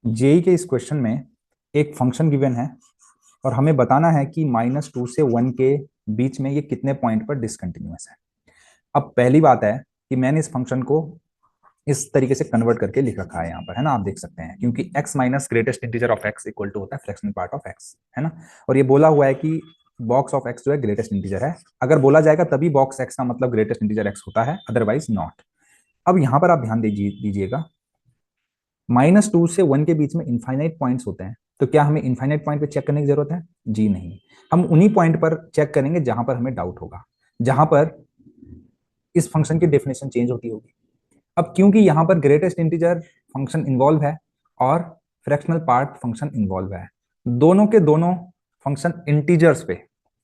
JEE के इस question में एक फंक्शन गिवन है और हमें बताना है कि -2 से 1 के बीच में ये कितने पॉइंट पर डिसकंटिन्यूअस है। अब पहली बात है कि मैंने इस फंक्शन को इस तरीके से कन्वर्ट करके लिख रखा है यहाँ पर, है ना। आप देख सकते हैं क्योंकि x minus greatest integer of x equal to होता है फ्रैक्शनल पार्ट ऑफ x, है ना। और ये बोला हुआ है कि बॉक्स ऑफ x जो है ग्रेटेस्ट इंटीजर है। अगर बोला जाएगा तभी बॉक्स x का मतलब ग्रेटेस्ट इंटीजर x होता है, अदरवाइज नॉट। अब यहाँ पर आप ध्यान दीजिएगा, -2 से 1 के बीच में इनफाइनाइट पॉइंट्स होते हैं, तो क्या हमें इनफाइनाइट पॉइंट पे चेक करने की जरूरत है? जी नहीं। हम उन्हीं पॉइंट पर चेक करेंगे जहां पर हमें डाउट होगा, जहां पर इस फंक्शन की डेफिनेशन चेंज होती होगी। अब क्योंकि यहां पर ग्रेटेस्ट इंटीजर फंक्शन इन्वॉल्व है और फ्रैक्शनल पार्ट फंक्शन इन्वॉल्व है, दोनों के दोनों फंक्शन इंटीजर्स पे,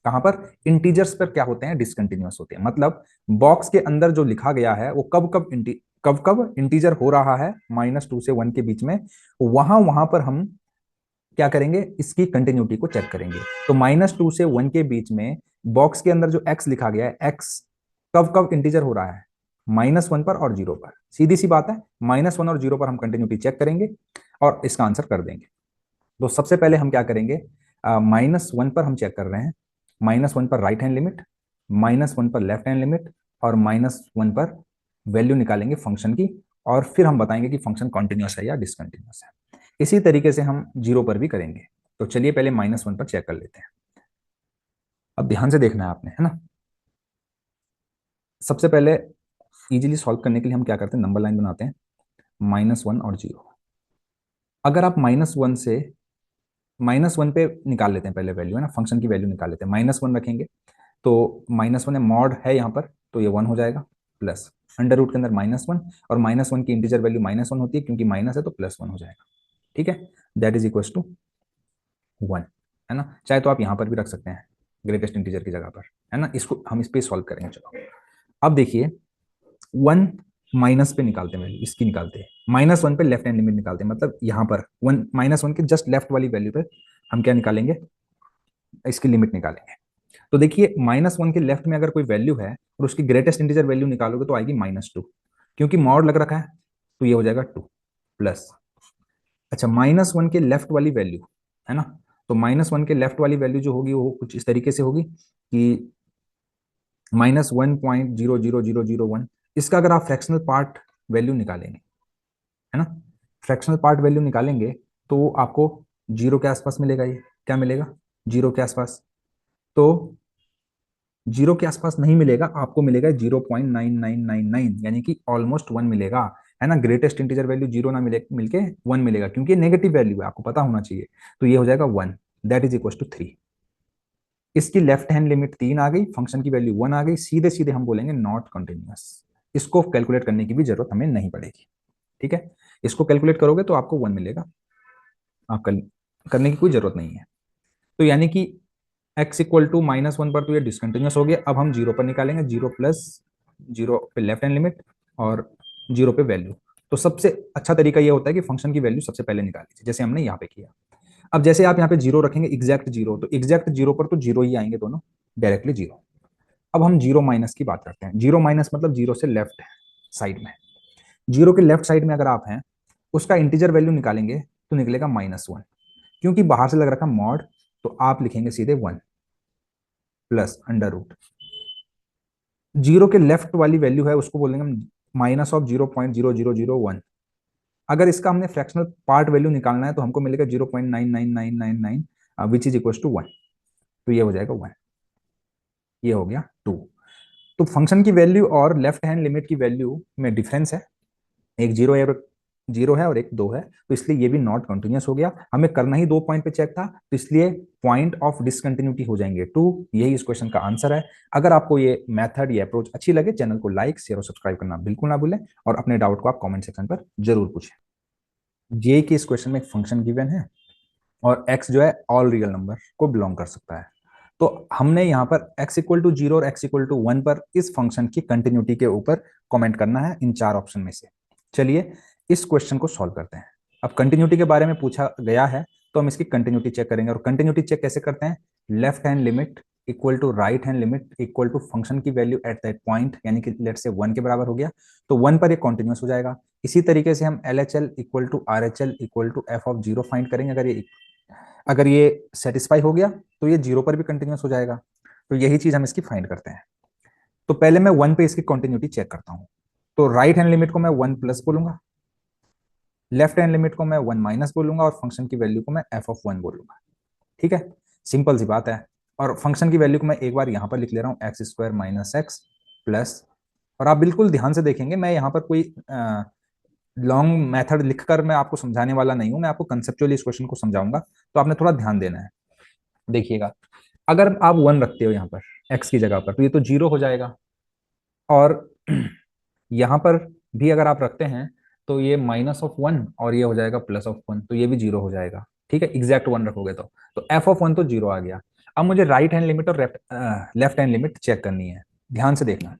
कहां पर इंटीजर्स पर क्या होते हैं? डिसकंटिन्यूअस होते हैं। मतलब बॉक्स के अंदर जो लिखा गया है वो कब कब इंटीजर हो रहा है -2 से 1 के बीच में, वहां वहां पर हम क्या करेंगे? इसकी कंटिन्यूटी को चेक करेंगे। तो -2 से 1 के बीच में बॉक्स के अंदर जो x लिखा गया है, x कब कब इंटीजर हो रहा है? -1 पर और 0 पर। सीधी सी बात है, -1 और 0 पर हम कंटिन्यूटी चेक करेंगे और इसका आंसर कर देंगे। तो सबसे पहले हम क्या करेंगे? -1 पर हम चेक कर रहे हैं। -1 पर राइट हैंड लिमिट, -1 पर लेफ्ट हैंड लिमिट और -1 पर वैल्यू निकालेंगे फंक्शन की, और फिर हम बताएंगे कि फंक्शन कॉन्टिन्यूअस है या डिसकंटिन्यूअस है। इसी तरीके से हम 0 पर भी करेंगे। तो चलिए पहले -1 पर चेक कर लेते हैं। अब ध्यान से देखना है आपने, है ना। सबसे पहले इजीली सॉल्व करने के लिए हम क्या करते हैं? नंबर लाइन बनाते हैं, -1 और 0। अगर आप -1 पे निकाल लेते हैं पहले वैल्यू, है ना, फंक्शन की वैल्यू निकाल लेते हैं, -1 रखेंगे तो -1 है, मॉड है यहाँ पर, तो ये 1 हो जाएगा, प्लस अंडर रूट के अंदर -1, और -1 की इंटीजर वैल्यू -1 होती है, क्योंकि माइनस है तो +1 हो जाएगा। ठीक है, दैट इज इक्वल टू 1, है ना। चाहे तो आप यहाँ पर भी रख सकते हैं ग्रेटेस्ट इंटीजर की जगह पर, है ना। इसको हम इस पे सॉल्व करेंगे। चलो अब देखिए, 1 माइनस पे निकालते हैं वैल्यू, इसकी निकालते हैं, -1 पे लेफ्ट हैंड लिमिट निकालते हैं, मतलब यहाँ पर -1 के जस्ट लेफ्ट वाली वैल्यू पे हम क्या निकालेंगे? इसकी लिमिट निकालेंगे। तो देखिए, -1 के लेफ्ट में अगर कोई वैल्यू है और उसकी ग्रेटेस्ट इंटीजर वैल्यू निकालोगे तो आएगी -2, क्योंकि मॉड लग रखा है, तो ये हो जाएगा 2 प्लस। अच्छा, -1 के लेफ्ट वाली वैल्यू, है ना, तो -1 के लेफ्ट वाली वैल्यू जो होगी वो कुछ इस तरीके से होगी कि -1.00001। इसका अगर आप फ्रैक्शनल पार्ट वैल्यू निकालेंगे, है ना, फ्रैक्शनल पार्ट वैल्यू निकालेंगे तो आपको 0 के आसपास मिलेगा। ये क्या मिलेगा? 0 के आसपास। तो 0 के आसपास नहीं मिलेगा, आपको मिलेगा 0.9999, यानी कि ऑलमोस्ट 1 मिलेगा, है ना। ग्रेटेस्ट इंटीजर वैल्यू 0 ना मिले, मिलके 1 मिलेगा, क्योंकि नेगेटिव वैल्यू है, आपको पता होना चाहिए। तो ये हो जाएगा 1, दैट इज इक्वल टू 3। इसकी लेफ्ट हैंड लिमिट 3 आ गई, फंक्शन की वैल्यू 1 आ गई, सीधे सीधे हम बोलेंगे नॉट कंटिन्यूअस। इसको कैलकुलेट करने की भी जरूरत हमें नहीं पड़ेगी। ठीक है, इसको कैलकुलेट करोगे तो आपको 1 मिलेगा, आप करने की कोई जरूरत नहीं है। तो यानी कि x इक्वल टू -1 पर तो ये डिसकंटिन्यूअस हो गया। अब हम 0 पर निकालेंगे, 0 प्लस 0 पे लेफ्ट हैंड लिमिट और 0 पे वैल्यू। तो सबसे अच्छा तरीका ये होता है कि फंक्शन की वैल्यू सबसे पहले निकाल लीजिए, जैसे हमने यहाँ पे किया। अब जैसे आप यहाँ पे 0 रखेंगे, एग्जैक्ट 0, तो एग्जैक्ट 0 पर तो 0 ही आएंगे दोनों, डायरेक्टली 0। अब हम 0 माइनस की बात करते हैं। 0 माइनस मतलब 0 से लेफ्ट साइड में। 0 के लेफ्ट साइड में अगर आप हैं, उसका इंटीजर वैल्यू निकालेंगे तो निकलेगा -1, क्योंकि बाहर से लग रखा मॉड, तो आप लिखेंगे सीधे 1 प्लस अंडर रूट। 0 के लेफ्ट वाली वैल्यू है, उसको बोलेंगे हम -0.00001। अगर इसका हमने फ्रैक्शनल पार्ट वैल्यू निकालना है तो हमको मिलेगा 0.99999, विच इज इक्वल टू 1। तो ये हो जाएगा 1, ये हो गया 2। तो फंक्शन की वैल्यू और लेफ्ट हैंड लिमिट की वैल्यू में डिफरेंस है, एक 0 है और एक 2 है, तो इसलिए ये भी नॉट कंटिन्यूअस हो गया। हमें करना ही 2 पॉइंट पे चेक था, तो इसलिए पॉइंट ऑफ डिसकंटिन्यूटी हो जाएंगे 2। यही इस क्वेश्चन का आंसर है। अगर आपको ये मेथड, ये अप्रोच अच्छी लगे, चैनल को लाइक, शेयर और सब्सक्राइब करना बिल्कुल ना भूलें, और अपने डाउट को आप कमेंट सेक्शन पर जरूर पूछें। जे के इस क्वेश्चन में एक फंक्शन गिवन है और x जो है ऑल रियल नंबर को बिलोंग कर सकता है। तो हमने यहाँ पर x इक्वल टू 0 और x इक्वल टू 1 पर इस फंक्शन की कंटिन्यूटी के ऊपर कमेंट करना है इन 4 ऑप्शन में से। चलिए इस क्वेश्चन को सॉल्व करते हैं। अब कंटिन्यूटी के बारे में पूछा गया है तो हम इसकी कंटिन्यूटी चेक करेंगे, और कंटिन्यूटी चेक कैसे करते हैं? Left hand limit equal to right hand limit equal to function की वैल्यू एट दैट पॉइंट, यानी कि लेट से 1 के बराबर हो गया, तो 1 पर ये कॉन्टिन्यूस हो जाएगा। इसी तरीके से हम LHL equal to RHL equal to f of zero find करेंगे। अगर ये सेटिस्फाई हो गया तो ये जीरो पर भी कंटिन्यूस हो जाएगा। तो यही चीज हम इसकी फाइंड करते हैं। तो पहले मैं वन पे इसकी कंटिन्यूटी चेक करता हूं। तो राइट हैंड लिमिट को मैं वन प्लस बोलूंगा, लेफ्ट हैंड लिमिट को मैं वन माइनस बोलूंगा, और फंक्शन की वैल्यू को मैं एफ ऑफ वन बोलूंगा। ठीक है, सिंपल सी बात है। और फंक्शन की वैल्यू को मैं एक बार यहां पर लिख ले रहा हूं, x square minus x plus, और आप बिल्कुल ध्यान से देखेंगे, मैं यहाँ पर कोई लॉन्ग मेथड लिखकर मैं आपको समझाने वाला नहीं हूं, मैं आपको कंसेप्चुअली इस क्वेश्चन को समझाऊंगा, तो आपने थोड़ा ध्यान देना है। देखिएगा, अगर आप वन रखते हो यहाँ पर एक्स की जगह पर, तो ये तो जीरो हो जाएगा, और यहाँ पर भी अगर आप रखते हैं तो ये माइनस ऑफ वन और ये हो जाएगा प्लस ऑफ वन, तो ये भी जीरो हो जाएगा। ठीक है, एग्जैक्ट वन रखोगे तो एफ ऑफ वन तो जीरो आ गया। अब मुझे राइट हैंड लिमिट और लेफ्ट हैंड लिमिट चेक करनी है। ध्यान से देखना,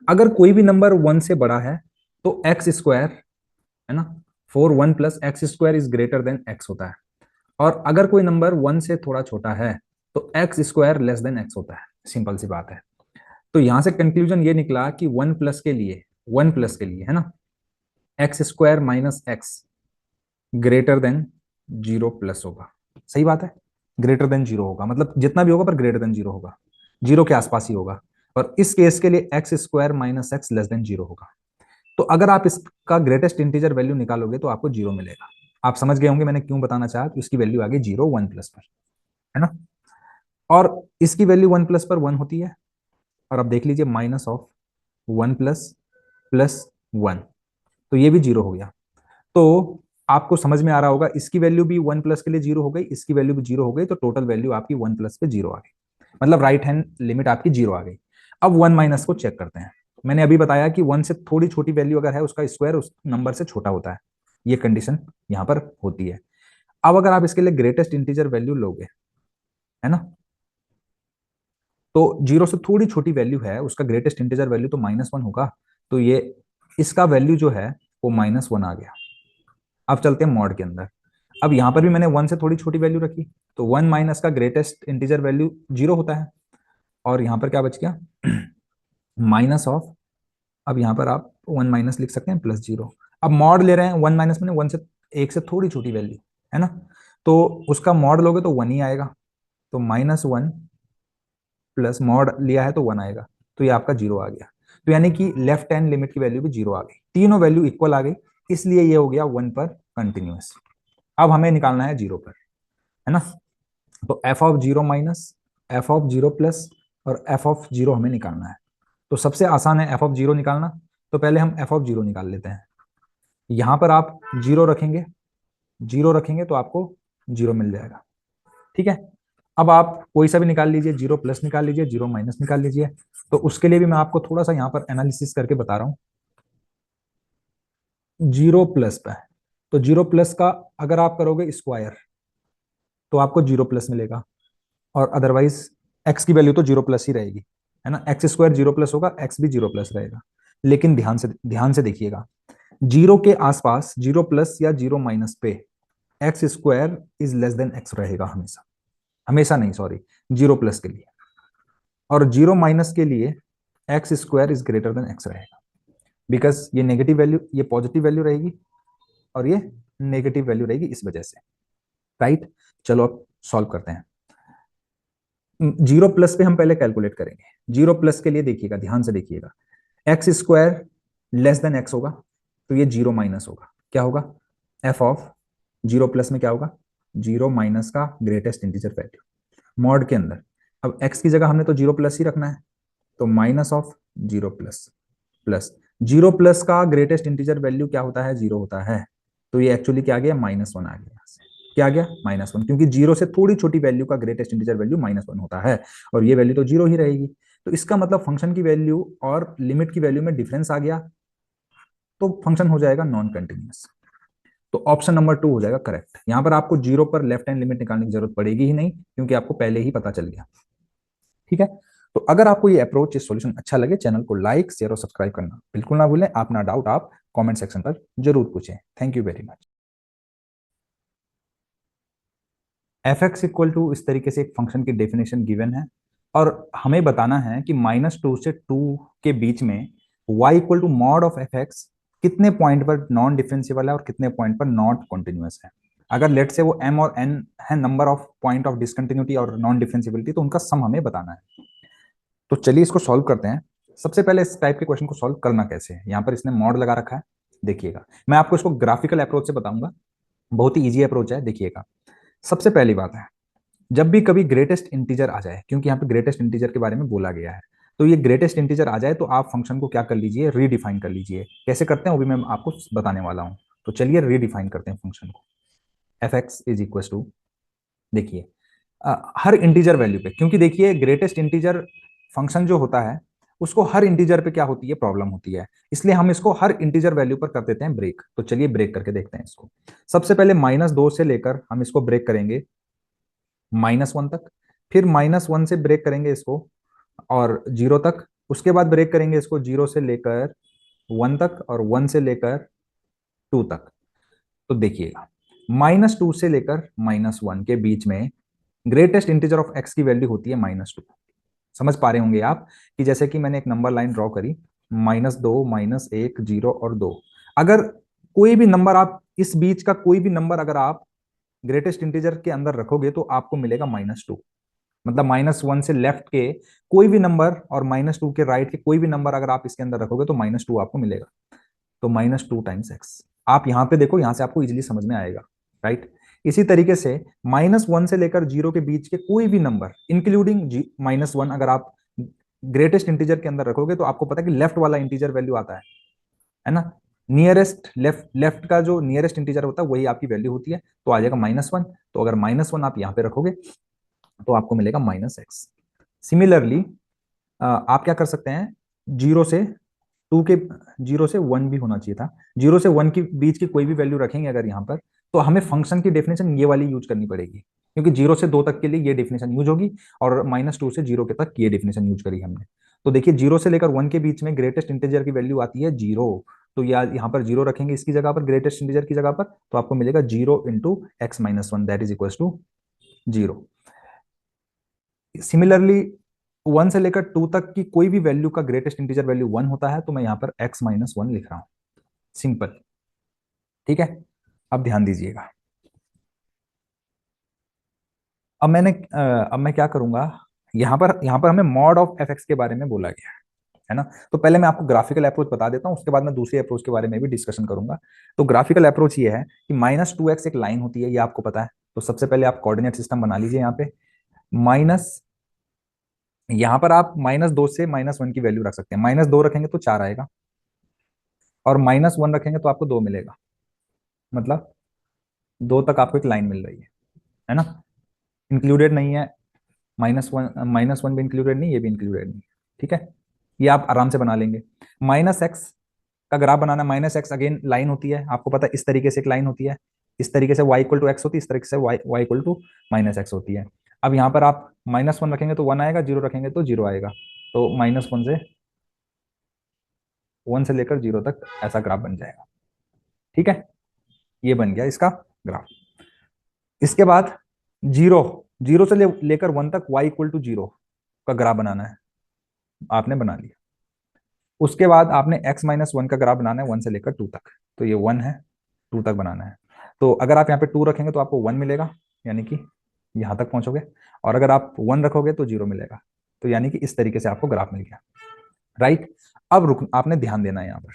अगर कोई भी नंबर वन से बड़ा है तो एक्स स्क्वायर, है ना, four one plus x square is greater than x होता है, और अगर कोई नंबर वन से थोड़ा छोटा है तो x square less then x होता है। सिंपल सी बात है। तो यहां से कंक्लूजन ये निकला कि वन प्लस के लिए, है ना, x square minus x greater than zero plus होगा। सही बात है, ग्रेटर देन जीरो होगा, मतलब जितना भी होगा पर ग्रेटर देन जीरो होगा, जीरो के आसपास ही होगा। और इस केस के लिए x square minus x less than zero होगा। तो अगर आप इसका ग्रेटेस्ट इंटीजर वैल्यू निकालोगे तो आपको जीरो मिलेगा। आप समझ गए होंगे मैंने क्यों बताना चाहा कि इसकी वैल्यू आ गई जीरो वन प्लस पर, है ना, और इसकी वैल्यू वन प्लस पर वन होती है। और अब देख लीजिए, minus of one plus plus one, तो ये भी जीरो हो गया। तो आपको समझ में आ रहा होगा, इसकी वैल्यू भी वन प्लस के लिए जीरो हो गई, इसकी वैल्यू भी जीरो हो गई, तो टोटल वैल्यू आपकी वन प्लस पे जीरो आ गई, मतलब राइट हैंड लिमिट आपकी जीरो आ गई। अब वन माइनस को चेक करते हैं। मैंने अभी बताया कि वन से थोड़ी छोटी वैल्यू अगर है, उसका स्क्वायर उस नंबर से छोटा होता है, ये कंडीशन यहां पर होती है। अब अगर आप इसके लिए ग्रेटेस्ट इंटीजर वैल्यू लोगे, है ना, तो जीरो से थोड़ी छोटी वैल्यू है, उसका ग्रेटेस्ट इंटीजर वैल्यू तो माइनस वन होगा, तो ये इसका वैल्यू जो है वो माइनस वन आ गया। अब चलते हैं मॉड के अंदर। अब यहां पर भी मैंने वन से थोड़ी छोटी वैल्यू रखी, तो वन माइनस का ग्रेटेस्ट इंटीजर वैल्यू जीरो होता है, और यहां पर क्या बच गया, माइनस ऑफ, अब यहां पर आप वन माइनस लिख सकते हैं प्लस जीरो। अब मॉड ले रहे हैं, वन माइनस में वन से एक से थोड़ी छोटी वैल्यू, है ना, तो उसका मॉड लोगे तो वन ही आएगा, तो माइनस वन प्लस मॉड लिया है तो वन आएगा, तो ये आपका जीरो आ गया। तो यानी कि लेफ्ट हैंड लिमिट की वैल्यू भी जीरो आ गई, तीनों वैल्यू इक्वल आ गई, इसलिए ये हो गया वन पर कंटिन्यूअस। अब हमें निकालना है जीरो पर, है ना, तो F of zero minus, f of zero plus और एफ ऑफ जीरो हमें निकालना है। तो सबसे आसान है एफ ऑफ जीरो निकालना, तो पहले हम एफ ऑफ जीरो निकाल लेते हैं। यहां पर आप जीरो रखेंगे, जीरो रखेंगे तो आपको जीरो मिल जाएगा। ठीक है, अब आप कोई सा भी निकाल लीजिए, जीरो प्लस निकाल लीजिए, जीरो माइनस निकाल लीजिए। तो उसके लिए भी मैं आपको थोड़ा सा यहाँ पर एनालिसिस करके बता रहा हूँ। जीरो प्लस पे, तो जीरो प्लस का अगर आप करोगे स्क्वायर तो आपको जीरो प्लस मिलेगा, और अदरवाइज एक्स की वैल्यू तो जीरो प्लस ही रहेगी, है ना, एक्स स्क्वायर जीरो प्लस होगा, एक्स भी जीरो प्लस रहेगा। लेकिन ध्यान से देखिएगा, जीरो के आसपास जीरो प्लस या जीरो माइनस पे x square is less than x रहेगा हमेशा, हमेशा नहीं, सॉरी, जीरो प्लस के लिए, और जीरो माइनस के लिए x square is greater than x रहेगा, बिकॉज ये नेगेटिव वैल्यू, ये पॉजिटिव वैल्यू रहेगी और ये नेगेटिव वैल्यू रहेगी, इस वजह से। राइट, चलो अब सॉल्व करते हैं। जीरो प्लस पे हम पहले कैलकुलेट करेंगे। जीरो प्लस के लिए देखिएगा, ध्यान से देखिएगा, x square less then x होगा, तो ये जीरो माइनस होगा, क्या होगा, एफ ऑफ जीरो प्लस में क्या होगा, जीरो माइनस का ग्रेटेस्ट इंटीजर वैल्यू मॉड के अंदर। अब एक्स की जगह हमने तो जीरो प्लस ही रखना है, तो minus of zero plus plus zero plus का ग्रेटेस्ट इंटीजर वैल्यू क्या होता है, जीरो होता है, तो ये एक्चुअली क्या आ गया, माइनस वन आ गया। क्या आ गया, माइनस वन, क्योंकि जीरो से थोड़ी छोटी वैल्यू का greatest integer value minus one होता है, और ये वैल्यू तो जीरो ही रहेगी। तो इसका मतलब फंक्शन की वैल्यू और लिमिट की वैल्यू में डिफरेंस आ गया, तो फंक्शन हो जाएगा नॉन कंटिन्यूअस। तो ऑप्शन नंबर टू हो जाएगा करेक्ट। यहां पर आपको जीरो पर लेफ्ट हैंड लिमिट निकालने की जरूरत पड़ेगी ही नहीं, क्योंकि आपको पहले ही पता चल गया। ठीक है, तो अगर आपको ये अप्रोच, ये सॉल्यूशन अच्छा लगे, चैनल को लाइक शेयर और सब्सक्राइब करना बिल्कुल ना भूलें। अपना डाउट आप कमेंट सेक्शन पर जरूर पूछें। Thank you very much. F x equal to, इस तरीके से एक फंक्शन की डेफिनेशन गिवन है, और हमें बताना है कि माइनस टू से टू के बीच में y equal to mod of F x कितने पॉइंट पर नॉन डिफरेंशिएबल है और कितने पॉइंट पर नॉट कॉन्टिन्यूअस है। अगर लेट से वो m और n है number of point of discontinuity और नॉन डिफरेंशिएबिलिटी, तो उनका सम हमें बताना है। तो चलिए इसको सॉल्व करते हैं। सबसे पहले इस टाइप के क्वेश्चन को सॉल्व करना कैसे है, यहाँ पर इसने मॉड लगा रखा है। देखिएगा, मैं आपको इसको ग्राफिकल अप्रोच से बताऊंगा, बहुत ही इजी अप्रोच है। देखिएगा, सबसे पहली बात है, जब भी कभी ग्रेटेस्ट इंटीजर आ जाए, क्योंकि यहाँ पे ग्रेटेस्ट इंटीजर के बारे में बोला गया है, तो ये ग्रेटेस्ट इंटीजर आ जाए तो आप फंक्शन को क्या कर लीजिए, रीडिफाइन कर लीजिए। कैसे करते हैं वो भी मैं आपको बताने वाला हूं। तो चलिए रीडिफाइन करते हैं फंक्शन को। F x is equal to, देखिए हर इंटीजर वैल्यू पे, क्योंकि देखिए ग्रेटेस्ट इंटीजर फंक्शन जो होता है उसको हर इंटीजर पे क्या होती है, प्रॉब्लम होती है, इसलिए हम इसको हर इंटीजर वैल्यू पर कर देते हैं ब्रेक। तो चलिए ब्रेक करके देखते हैं इसको। सबसे पहले -2 से लेकर हम इसको ब्रेक करेंगे -1 तक, फिर -1 से ब्रेक करेंगे इसको और 0 तक, उसके बाद ब्रेक करेंगे इसको 0 से लेकर 1 तक और 1 से लेकर 2 तक। तो देखिएगा, -2 से लेकर -1 के बीच में ग्रेटेस्ट इंटीजर ऑफ एक्स की वैल्यू होती है -2। समझ पा रहे होंगे आप कि जैसे कि मैंने एक नंबर लाइन ड्रॉ करी, -2, -1, 0 और 2। अगर कोई भी नंबर आप इस बीच का कोई भी नंबर अगर आप ग्रेटेस्ट इंटीजर के अंदर रखोगे तो आपको मिलेगा -2। मतलब -1 से लेफ्ट के कोई भी नंबर और -2 के राइट के कोई भी नंबर अगर आप इसके अंदर रखोगे तो -2 आपको मिलेगा। तो -2 टाइम्स एक्स, आप यहां पे देखो, यहां से आपको इजीली समझ में आएगा, राइट। इसी तरीके से -1 से लेकर 0 के बीच के कोई भी नंबर इंक्लूडिंग -1 अगर आप ग्रेटेस्ट इंटीजर के अंदर रखोगे तो आपको पता है कि लेफ्ट वाला इंटीजर वैल्यू आता है ना। नियरेस्ट लेफ्ट, लेफ्ट का जो नियरेस्ट इंटीजर होता है वही आपकी वैल्यू होती है, तो आ जाएगा -1। तो अगर -1 आप यहां पे रखोगे तो आपको मिलेगा -x। सिमिलरली आप क्या कर सकते हैं, 0 से 2 के, 0 से 1 भी होना चाहिए था, 0 से 1 के बीच की कोई भी वैल्यू रखेंगे अगर यहाँ पर, तो हमें फंक्शन की डेफिनेशन ये वाली यूज करनी पड़ेगी, क्योंकि 0 से 2 तक के लिए ये डेफिनेशन यूज होगी और -2 से 0 के तक ये डेफिनेशन यूज करी हमने। तो देखिए 0 से लेकर 1 के बीच में ग्रेटेस्ट इंटीजर की वैल्यू आती है 0। तो यहाँ पर 0 रखेंगे इसकी जगह पर, ग्रेटेस्ट इंटीजर की जगह पर, तो आपको मिलेगा 0 into x-1 that is equal to 0। Similarly 1 से लेकर 2 तक की कोई भी वैल्यू का ग्रेटेस्ट इंटीजर वैल्यू 1 होता है, तो मैं यहां पर x-1 लिख रहा हूं, सिंपल। ठीक है, अब ध्यान दीजिएगा। अब मैं क्या करूंगा, यहां पर हमें मॉड ऑफ एफ एक्स के बारे में बोला गया है ना। तो पहले मैं आपको ग्राफिकल अप्रोच बता देता हूं, उसके बाद मैं दूसरी अप्रोच के बारे में भी डिस्कशन करूंगा। तो ग्राफिकल अप्रोच ये है कि -2x एक लाइन होती है, ये आपको पता है। तो सबसे पहले आप कोऑर्डिनेट सिस्टम बना लीजिए यहाँ पे। माइनस, यहां पर आप -2 से -1 की वैल्यू रख सकते हैं। -2 रखेंगे तो 4 आएगा, और -1 रखेंगे तो आपको 2 मिलेगा। मतलब 2 तक आपको एक लाइन मिल रही है ना। इंक्लूडेड नहीं है, -1 भी इंक्लूडेड नहीं, ये भी इंक्लूडेड नहीं। ठीक है, ये आप आराम से बना लेंगे। -x का ग्राफ बनाना, -x अगेन लाइन होती है, आपको पता है इस तरीके से एक लाइन होती है, इस तरीके से y इक्वल टू एक्स होती है, इस तरीके से y इक्वल टू -x होती है। अब यहाँ पर आप -1 रखेंगे तो 1 आएगा, 0 रखेंगे तो 0 आएगा। तो -1 से लेकर 0 तक ऐसा ग्राफ बन जाएगा। ठीक है, ये बन गया इसका ग्राफ। इसके बाद 0, 0 से लेकर 1 तक y इक्वल टू 0 का ग्राफ बनाना है, आपने बना लिया। उसके बाद आपने x-1 का ग्राफ बनाना है 1 से लेकर 2 तक, तो ये 1 है, 2 तक बनाना है। तो अगर आप यहाँ पे 2 रखेंगे तो आपको 1 मिलेगा, यानी कि यहाँ तक पहुंचोगे, और अगर आप 1 रखोगे तो 0 मिलेगा। तो यानी कि इस तरीके से आपको ग्राफ मिल गया, राइट। अब रुक, आपने ध्यान देना है यहाँ पर,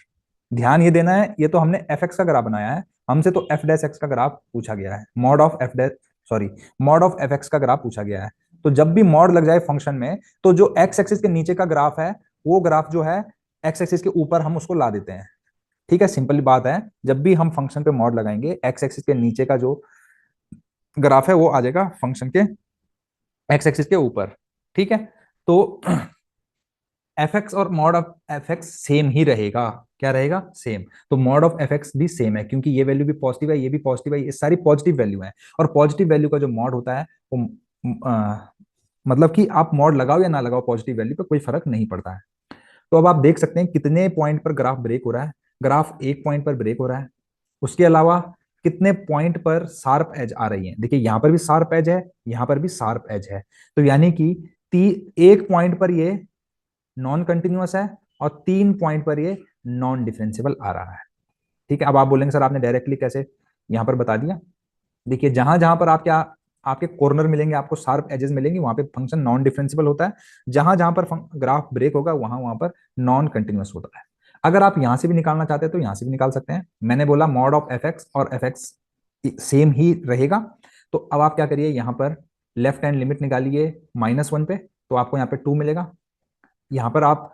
ध्यान ये देना है, ये तो हमने एफ एक्स का ग्राफ बनाया है, हमसे तो एफ डैश एक्स का ग्राफ पूछा गया है, mod of F dash, sorry, mod of F x का ग्राफ पूछा गया है। तो जब भी मॉड लग जाए फंक्शन में, तो जो एक्स एक्सिस के नीचे का ग्राफ है, वो ग्राफ जो है एक्स एक्सिस के ऊपर हम उसको ला देते हैं। ठीक है, सिंपल बात है, जब भी हम फंक्शन पे मॉड लगाएंगे, एक्स एक्सिस के नीचे का जो ग्राफ है वो आ जाएगा फंक्शन के एक्स एक्सिस के ऊपर। ठीक है, तो एफ एक्स और mod of F X same ही रहेगा, क्या रहेगा, सेम। तो मॉड ऑफ एफ एक्स भी सेम है, क्योंकि ये वैल्यू भी पॉजिटिव है, ये भी पॉजिटिव है, ये सारी पॉजिटिव वैल्यू है। और पॉजिटिव वैल्यू का जो मॉड होता है वो मतलब कि आप मॉड लगाओ या ना लगाओ, पॉजिटिव वैल्यू पे कोई फर्क नहीं पड़ता है। तो अब आप देख सकते हैं कितने पॉइंट पर ग्राफ ब्रेक हो रहा है। ग्राफ एक पॉइंट पर ब्रेक हो रहा है, उसके अलावा कितने पॉइंट पर शार्प एज आ रही है। देखिए यहां पर भी शार्प एज है, यहां पर भी शार्प एज है, तो यानी कि एक पॉइंट पर ये नॉन कंटिन्यूअस है और 3 पॉइंट पर ये नॉन डिफरेंशिएबल आ रहा है। ठीक है, अब आप बोलेंगे सर आपने डायरेक्टली कैसे यहाँ पर बता दिया। देखिए जहां जहां पर आप क्या आपके कॉर्नर मिलेंगे, आपको शार्प एजेस मिलेंगे, वहां पे फंक्शन नॉन डिफरेंशिबल होता है। जहां जहां पर ग्राफ ब्रेक होगा वहां वहां पर नॉन कंटिन्यूअस होता है। अगर आप यहां से भी निकालना चाहते हैं तो यहां से भी निकाल सकते हैं। मैंने बोला मॉड ऑफ एफ एक्स और एफ एक्स सेम ही रहेगा। तो अब आप क्या करिए, यहाँ पर लेफ्ट हैंड लिमिट निकालिए -1 पे, तो आपको यहाँ पे 2 मिलेगा। यहाँ पर आप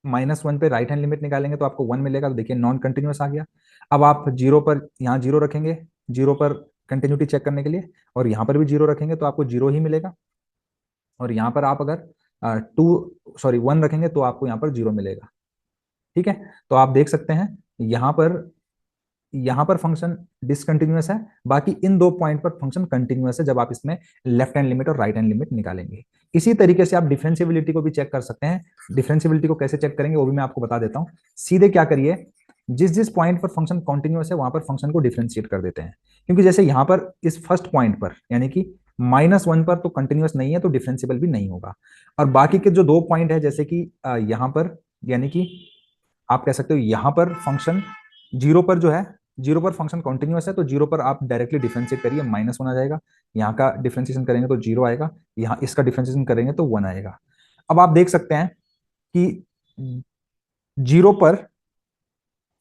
-1 पे राइट हैंड लिमिट निकालेंगे तो आपको 1 मिलेगा। तो देखिए नॉन कंटिन्यूअस आ गया। अब आप जीरो पर यहाँ जीरो रखेंगे, जीरो पर कंटिन्यूटी चेक करने के लिए, और यहाँ पर भी जीरो रखेंगे तो आपको जीरो ही मिलेगा। और यहाँ पर आप अगर 1 रखेंगे तो आपको यहाँ पर जीरो मिलेगा। ठीक है, तो आप देख सकते हैं यहाँ पर फंक्शन डिसकंटिन्यूअस है, बाकी इन दो पॉइंट पर फंक्शन कंटिन्यूअस है जब आप इसमें लेफ्ट हैंड लिमिट और राइट हैंड लिमिट निकालेंगे। इसी तरीके से आप डिफरेंशिएबिलिटी को भी चेक कर सकते हैं। डिफरेंशिएबिलिटी को कैसे चेक करेंगे वो भी मैं आपको बता देता हूं। सीधे क्या करिए, जिस जिस पॉइंट पर फंक्शन कॉन्टिन्यूअस है वहां पर फंक्शन को डिफरेंशिएट कर देते हैं। क्योंकि जैसे यहाँ पर इस फर्स्ट पॉइंट पर यानी कि -1 पर तो कंटिन्यूअस नहीं है, तो डिफरेंशिएबल भी नहीं होगा। और बाकी के जो दो पॉइंट है, जैसे कि यहाँ पर यानी कि आप कह सकते हो यहाँ पर फंक्शन जीरो पर जो है, जीरो पर फंक्शन कॉन्टिन्यूअस है, तो जीरो पर आप डायरेक्टली डिफरेंशिएट करिए, -1 आ जाएगा। यहाँ का डिफरेंशिएशन करेंगे तो जीरो आएगा, यहाँ इसका डिफरेंशिएशन करेंगे तो 1 आएगा। अब आप देख सकते हैं कि जीरो पर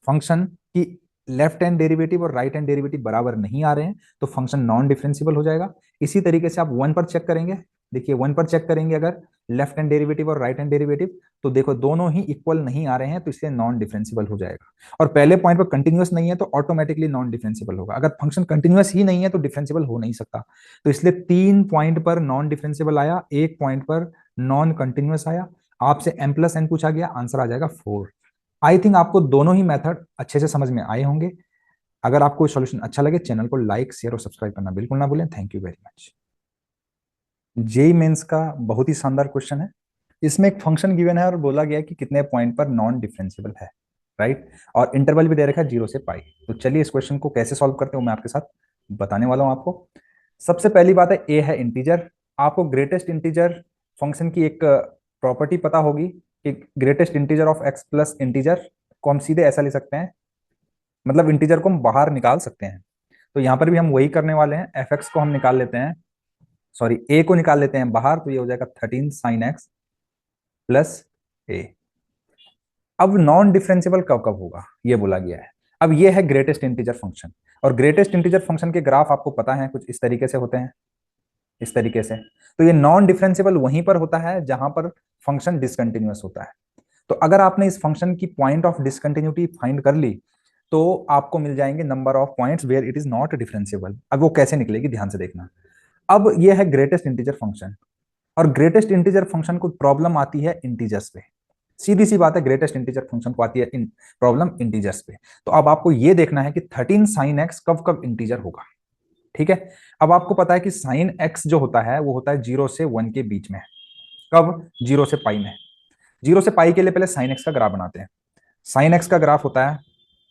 फंक्शन की लेफ्ट हैंड डेरिवेटिव और राइट हैंड डेरिवेटिव बराबर नहीं आ रहे हैं, तो फंक्शन नॉन डिफरेंशिएबल हो जाएगा। इसी तरीके से आप 1 पर चेक करेंगे। देखिए 1 पर चेक करेंगे अगर लेफ्ट हैंड डेरिवेटिव और राइट हैंड डेरिवेटिव, तो देखो दोनों ही इक्वल नहीं आ रहे हैं, तो इसलिए नॉन डिफरेंशिएबल हो जाएगा। और पहले पॉइंट पर कंटिन्यूअस नहीं है तो ऑटोमेटिकली नॉन डिफरेंशिएबल होगा। अगर फंक्शन कंटिन्यूअस ही नहीं है तो डिफरेंशिएबल हो नहीं सकता। तो इसलिए 3 पॉइंट पर नॉन डिफरेंशिएबल आया, 1 पॉइंट पर नॉन कंटिन्यूअस आया। आपसे m+n पूछा गया, आंसर आ जाएगा 4। आई थिंक आपको दोनों ही मेथड अच्छे से समझ में आए होंगे। अगर आपको सॉल्यूशन अच्छा लगे, चैनल को लाइक शेयर और सब्सक्राइब करना बिल्कुल ना भूलें। Thank you very much. JEE Mains का बहुत ही शानदार क्वेश्चन है। इसमें एक फंक्शन गिवन है और बोला गया है कि कितने पॉइंट पर नॉन डिफरेंशिएबल है, राइट। और इंटरवल भी दे रखा है 0 से पाई। तो चलिए इस क्वेश्चन को कैसे सॉल्व करते हो मैं आपके साथ बताने वाला हूं आपको। सबसे पहली बात है, ए है इंटीजर। आपको ग्रेटेस्ट इंटीजर फंक्शन की एक प्रॉपर्टी पता होगी कि greatest integer of x plus integer को हम सीधे ऐसा ले सकते हैं, मतलब इंटीजर को हम बाहर निकाल सकते हैं। तो यहां पर भी हम वही करने वाले हैं। एफ एक्स को हम निकाल लेते हैं, सॉरी ए को निकाल लेते हैं बाहर, तो ये हो जाएगा 13 साइन एक्स प्लस ए। अब नॉन डिफरेंशिएबल कब कब होगा ये बोला गया है। अब ये है ग्रेटेस्ट इंटीजर फंक्शन, और ग्रेटेस्ट इंटीजर फंक्शन के ग्राफ आपको पता है कुछ इस तरीके से होते हैं, इस तरीके से। तो ये नॉन डिफरेंशिएबल वहीं पर होता है जहां पर फंक्शन डिसकंटिन्यूअस होता है। तो अगर आपने इस फंक्शन की पॉइंट ऑफ डिसकंटिन्यूटी फाइंड कर ली तो आपको मिल जाएंगे number of points where it is not differentiable. अब वो कैसे निकलेगी ध्यान से देखना। अब ये है ग्रेटेस्ट इंटीजर फंक्शन, और ग्रेटेस्ट इंटीजर फंक्शन को प्रॉब्लम आती है इंटीजर्स पे। सीधी सी बात है, ग्रेटेस्ट इंटीजर फंक्शन को आती है प्रॉब्लम इंटीजर्स पे। तो अब आपको ये देखना है कि 13 साइन एक्स कब कब इंटीजर होगा। ठीक है, अब आपको पता है कि साइन एक्स जो होता है वो होता है 0 से 1 के बीच में। कब? 0 से पाई में। 0 से पाई के लिए पहले साइन एक्स का ग्राफ बनाते हैं। साइन एक्स का ग्राफ होता है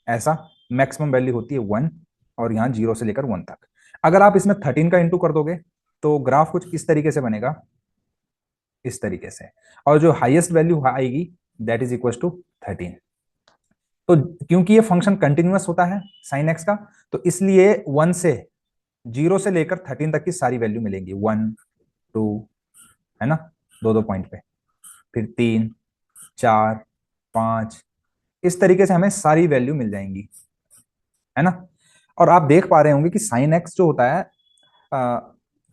ऐसा, मैक्सिमम वैल्यू होती है 1, और यहाँ 0 से लेकर 1 तक। अगर आप इसमें 13 का इंटू कर दोगे तो ग्राफ कुछ इस तरीके से बनेगा, इस तरीके से। और जो हाईएस्ट वैल्यू आएगी दैट इज इक्वल टू 13। तो क्योंकि ये फंक्शन कंटिन्यूअस होता है साइन एक्स का, तो इसलिए 1 से 0 से लेकर 13 तक की सारी वैल्यू मिलेंगी। 1 2 है ना, दो दो पॉइंट पे, फिर 3 4 5, इस तरीके से हमें सारी वैल्यू मिल जाएंगी, है ना। और आप देख पा रहे होंगे कि साइन एक्स जो होता है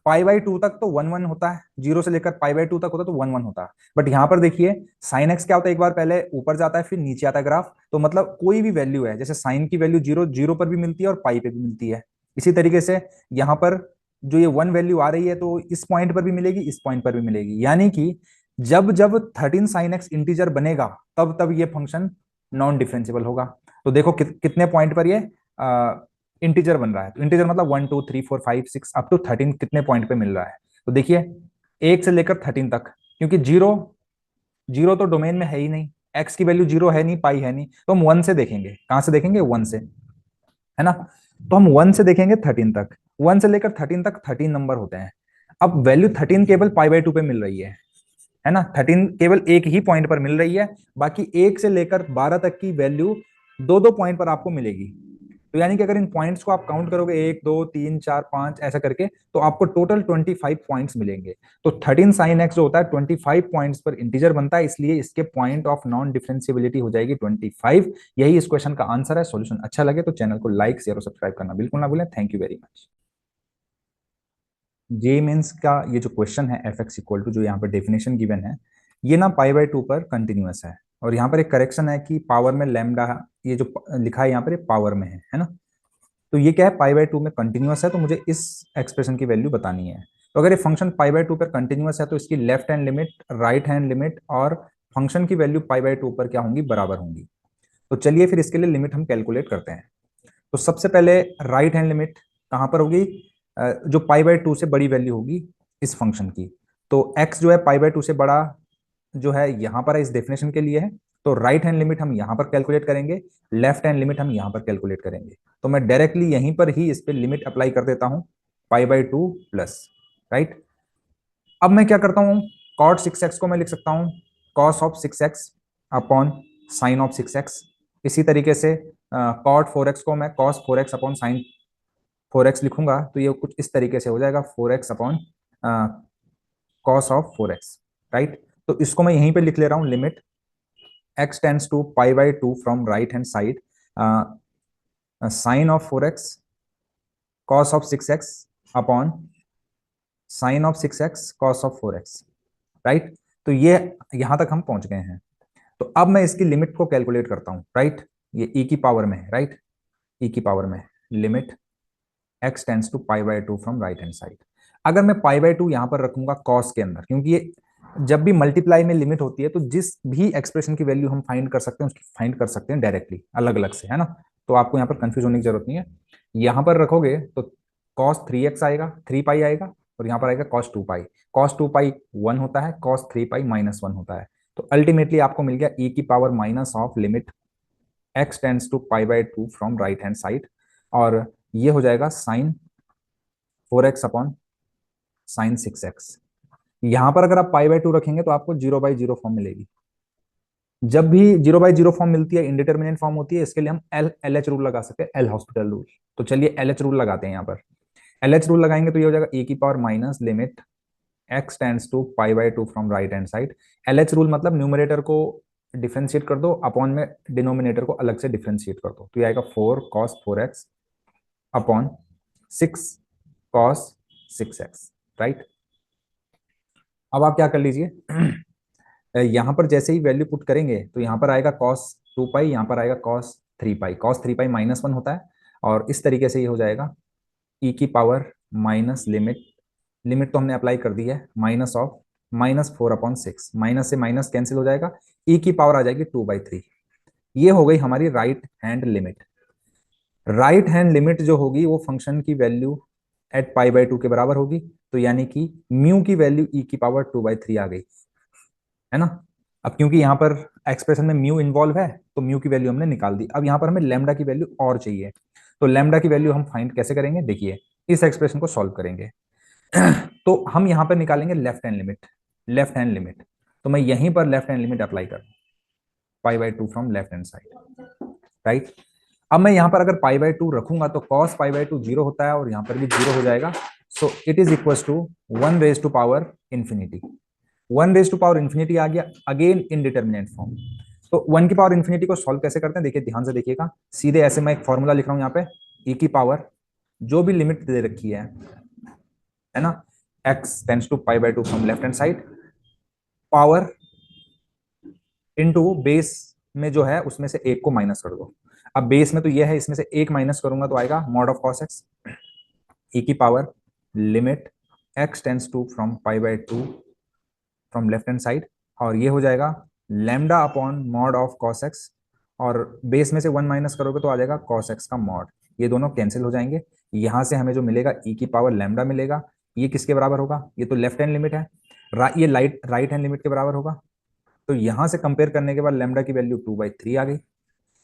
π/2 तक तो 1 1 होता है, 0 से लेकर π/2 तक होता है तो 1 1 होता है। बट यहां पर देखिए साइन एक्स क्या होता है, एक बार पहले ऊपर जाता है फिर नीचे आता है ग्राफ। तो मतलब कोई भी वैल्यू है, जैसे साइन की वैल्यू 0 0 पर भी मिलती है और पाई पे भी मिलती है। इसी तरीके से यहाँ पर जो ये 1 वैल्यू आ रही है तो इस पॉइंट पर भी मिलेगी, इस पॉइंट पर भी मिलेगी। यानी कि जब जब 13 साइन एक्स इंटीजर बनेगा तब तब ये फंक्शन नॉन डिफरेंशिएबल होगा। तो देखो कितने पॉइंट पर ये इंटीजर बन रहा है। तो इंटीजर मतलब 1 2 3 4 5 6 अप टू 13 कितने पॉइंट पे मिल रहा है। तो देखिए 1 से लेकर 13 तक, क्योंकि जीरो जीरो तो डोमेन में है ही नहीं, एक्स की वैल्यू जीरो है नहीं, पाई है नहीं, तो हम 1 से देखेंगे। कहां से देखेंगे? 1 से, है ना। तो हम 1 से देखेंगे 13 तक, 1 से लेकर 13 तक 13 नंबर होते हैं। अब वैल्यू 13 केवल π/2 पे मिल रही है ना। 13 केवल एक ही पॉइंट पर मिल रही है, बाकी 1 से लेकर 12 तक की वैल्यू दो दो पॉइंट पर आपको मिलेगी। तो यानी कि अगर इन पॉइंट्स को आप काउंट करोगे 1 2 3 4 5 ऐसा करके, तो आपको टोटल 25 पॉइंट्स मिलेंगे। तो 13 sin x जो होता है 25 पॉइंट्स पर इंटीजर बनता है, इसलिए इसके पॉइंट ऑफ नॉन डिफरेंशिएबिलिटी हो जाएगी 25। यही इस क्वेश्चन का आंसर है। सॉल्यूशन अच्छा लगे तो चैनल को लाइक शेयर और सब्सक्राइब करना बिल्कुल ना भूलें। Thank you very much. J means का ये जो क्वेश्चन है एफ एक्स इक्वल टू, जो यहाँ पर डेफिनेशन गिवन है, ये ना π/2 पर कंटिन्यूअस है। और यहाँ पर एक करेक्शन है कि पावर में लैम्डा, ये जो लिखा है यहाँ पर, ये पावर में है ना। तो ये क्या है, π/2 में कंटिन्यूअस है, तो मुझे इस एक्सप्रेशन की वैल्यू बतानी है। तो अगर ये फंक्शन π/2 पर कंटिन्यूअस है तो इसकी left hand limit, right hand limit और फंक्शन की वैल्यू π/2 पर क्या होंगी, बराबर होंगी। तो चलिए फिर इसके लिए लिमिट हम कैलकुलेट करते हैं। तो सबसे पहले राइट हैंड लिमिट कहां पर होगी, जो π/2 से बड़ी वैल्यू होगी इस फंक्शन की। तो x जो है π/2 से बड़ा जो है यहां पर है, इस डेफिनेशन के लिए है। तो राइट हैंड लिमिट हम यहां पर कैलकुलेट करेंगे, लेफ्ट हैंड लिमिट हम यहां पर कैलकुलेट करेंगे। तो मैं डायरेक्टली यहीं पर ही इस पे लिमिट अप्लाई कर देता हूं, π/2 प्लस, राइट। अब मैं क्या करता हूं, cot 6x को मैं लिख सकता हूं cos of 6x upon sine of 6x। इसी तरीके से cot 4x को मैं cos 4x upon sine 4x लिखूंगा, तो ये कुछ इस तरीके से हो जाएगा 4x upon cos of 4x, right. तो इसको मैं यहीं पे लिख ले रहा हूं, limit x tends to π/2 from right hand side, sine of 4x cos of 6x upon sine of 6x cos of 4x, right. तो ये यहां तक हम पहुंच गए हैं। तो अब मैं इसकी लिमिट को कैलकुलेट करता हूं, राइट। ये e की पावर में है, राइट, e की पावर में limit x tends to π/2 from right hand side. अगर मैं π/2 यहां पर रखूंगा cos के अंदर, क्योंकि ये जब भी मल्टीप्लाई में लिमिट होती है तो जिस भी एक्सप्रेशन की वैल्यू हम फाइंड कर सकते हैं उसकी फाइंड कर सकते हैं डायरेक्टली, अलग अलग से, है ना। तो आपको यहाँ पर कंफ्यूज होने की जरूरत नहीं है। यहां पर रखोगे तो cos 3x आएगा, 3 पाई आएगा, और यहाँ पर आएगा cos 2 पाई। cos 2 पाई 1 होता है, cos 3 पाई -1 होता है। तो अल्टीमेटली आपको मिल गया e की power minus of limit x tends to π/2 from right hand side, और ये हो जाएगा sign 4x upon sine 6x। यहां पर अगर आप π/2 रखेंगे तो आपको 0/0 फॉर्म मिलेगी। जब भी 0/0 फॉर्म मिलती है, इंडिटरमिनेंट फॉर्म होती है, इसके लिए हम LH रूल लगा सकते हैं, एल हॉस्पिटल रूल। तो चलिए LH रूल लगाते हैं। यहाँ पर LH रूल लगाएंगे तो ये हो जाएगा e की power minus limit x tends to π/2 from right hand side. LH rule मतलब न्यूमरेटर को डिफरेंशिएट कर दो, अपॉन में डिनोमिनेटर को अलग से डिफरेंशिएट कर दो, तो ये आएगा 4 cos 4x upon 6 cos 6x, right. अब आप क्या कर लीजिए, यहां पर जैसे ही वैल्यू पुट करेंगे तो यहां पर आएगा cos 2 पाई, यहां पर आएगा cos 3 पाई। cos 3 पाई -1 होता है, और इस तरीके से ये हो जाएगा e की पावर माइनस लिमिट, लिमिट तो हमने अप्लाई कर दी है, माइनस ऑफ -4/6, माइनस से माइनस कैंसिल हो जाएगा, e की पावर आ जाएगी 2/3। ये हो गई हमारी right hand limit. Right hand limit जो होगी वो फंक्शन की वैल्यू एट π/2 के बराबर होगी, तो यानी कि म्यू की वैल्यू e की पावर 2/3 आ गई, है ना। अब क्योंकि यहाँ पर एक्सप्रेशन में म्यू इन्वॉल्व है तो म्यू की वैल्यू हमने निकाल दी। अब यहाँ पर हमें लैम्डा की वैल्यू और चाहिए, तो लैम्डा की वैल्यू हम फाइंड कैसे करेंगे, देखिए इस एक्सप्रेशन को सॉल्व करेंगे। तो हम यहाँ पर निकालेंगे left hand limit, left hand limit. तो मैं यहीं पर लेफ्ट हैंड लिमिट अप्लाई कर π/2 from left hand side, right. अब मैं यहाँ पर अगर π/2 रखूंगा तो cos π/2 जीरो होता है, और यहाँ पर भी जीरो हो जाएगा। So it is equal to 1⁻∞। 1⁻∞ आ गया, अगेन इनडिटरमिनेट फॉर्म। तो 1⁻∞ को सॉल्व कैसे करते हैं, देखिए ध्यान से देखिएगा। सीधे ऐसे मैं एक फॉर्मूला लिख रहा हूं यहाँ पे, e की पावर जो भी लिमिट दे रखी है ना, x tends to π/2 from left hand side, power into base में जो है उसमें से एक को माइनस कर दो। अब बेस में तो ये है, इसमें से एक माइनस करूंगा तो आएगा mod of cos x, e की power limit x tends to from π/2 from left hand side, और ये हो जाएगा lambda upon mod of cos x, और बेस में से 1 माइनस करोगे तो आ जाएगा cos x का मॉड। ये दोनों कैंसिल हो जाएंगे, यहां से हमें जो मिलेगा e की पावर लैम्डा मिलेगा। ये किसके बराबर होगा, ये तो लेफ्ट हैंड लिमिट है, ये राइट हैंड लिमिट के बराबर होगा। तो यहां से कंपेयर करने के बाद लैम्डा की वैल्यू 2/3 आ गई,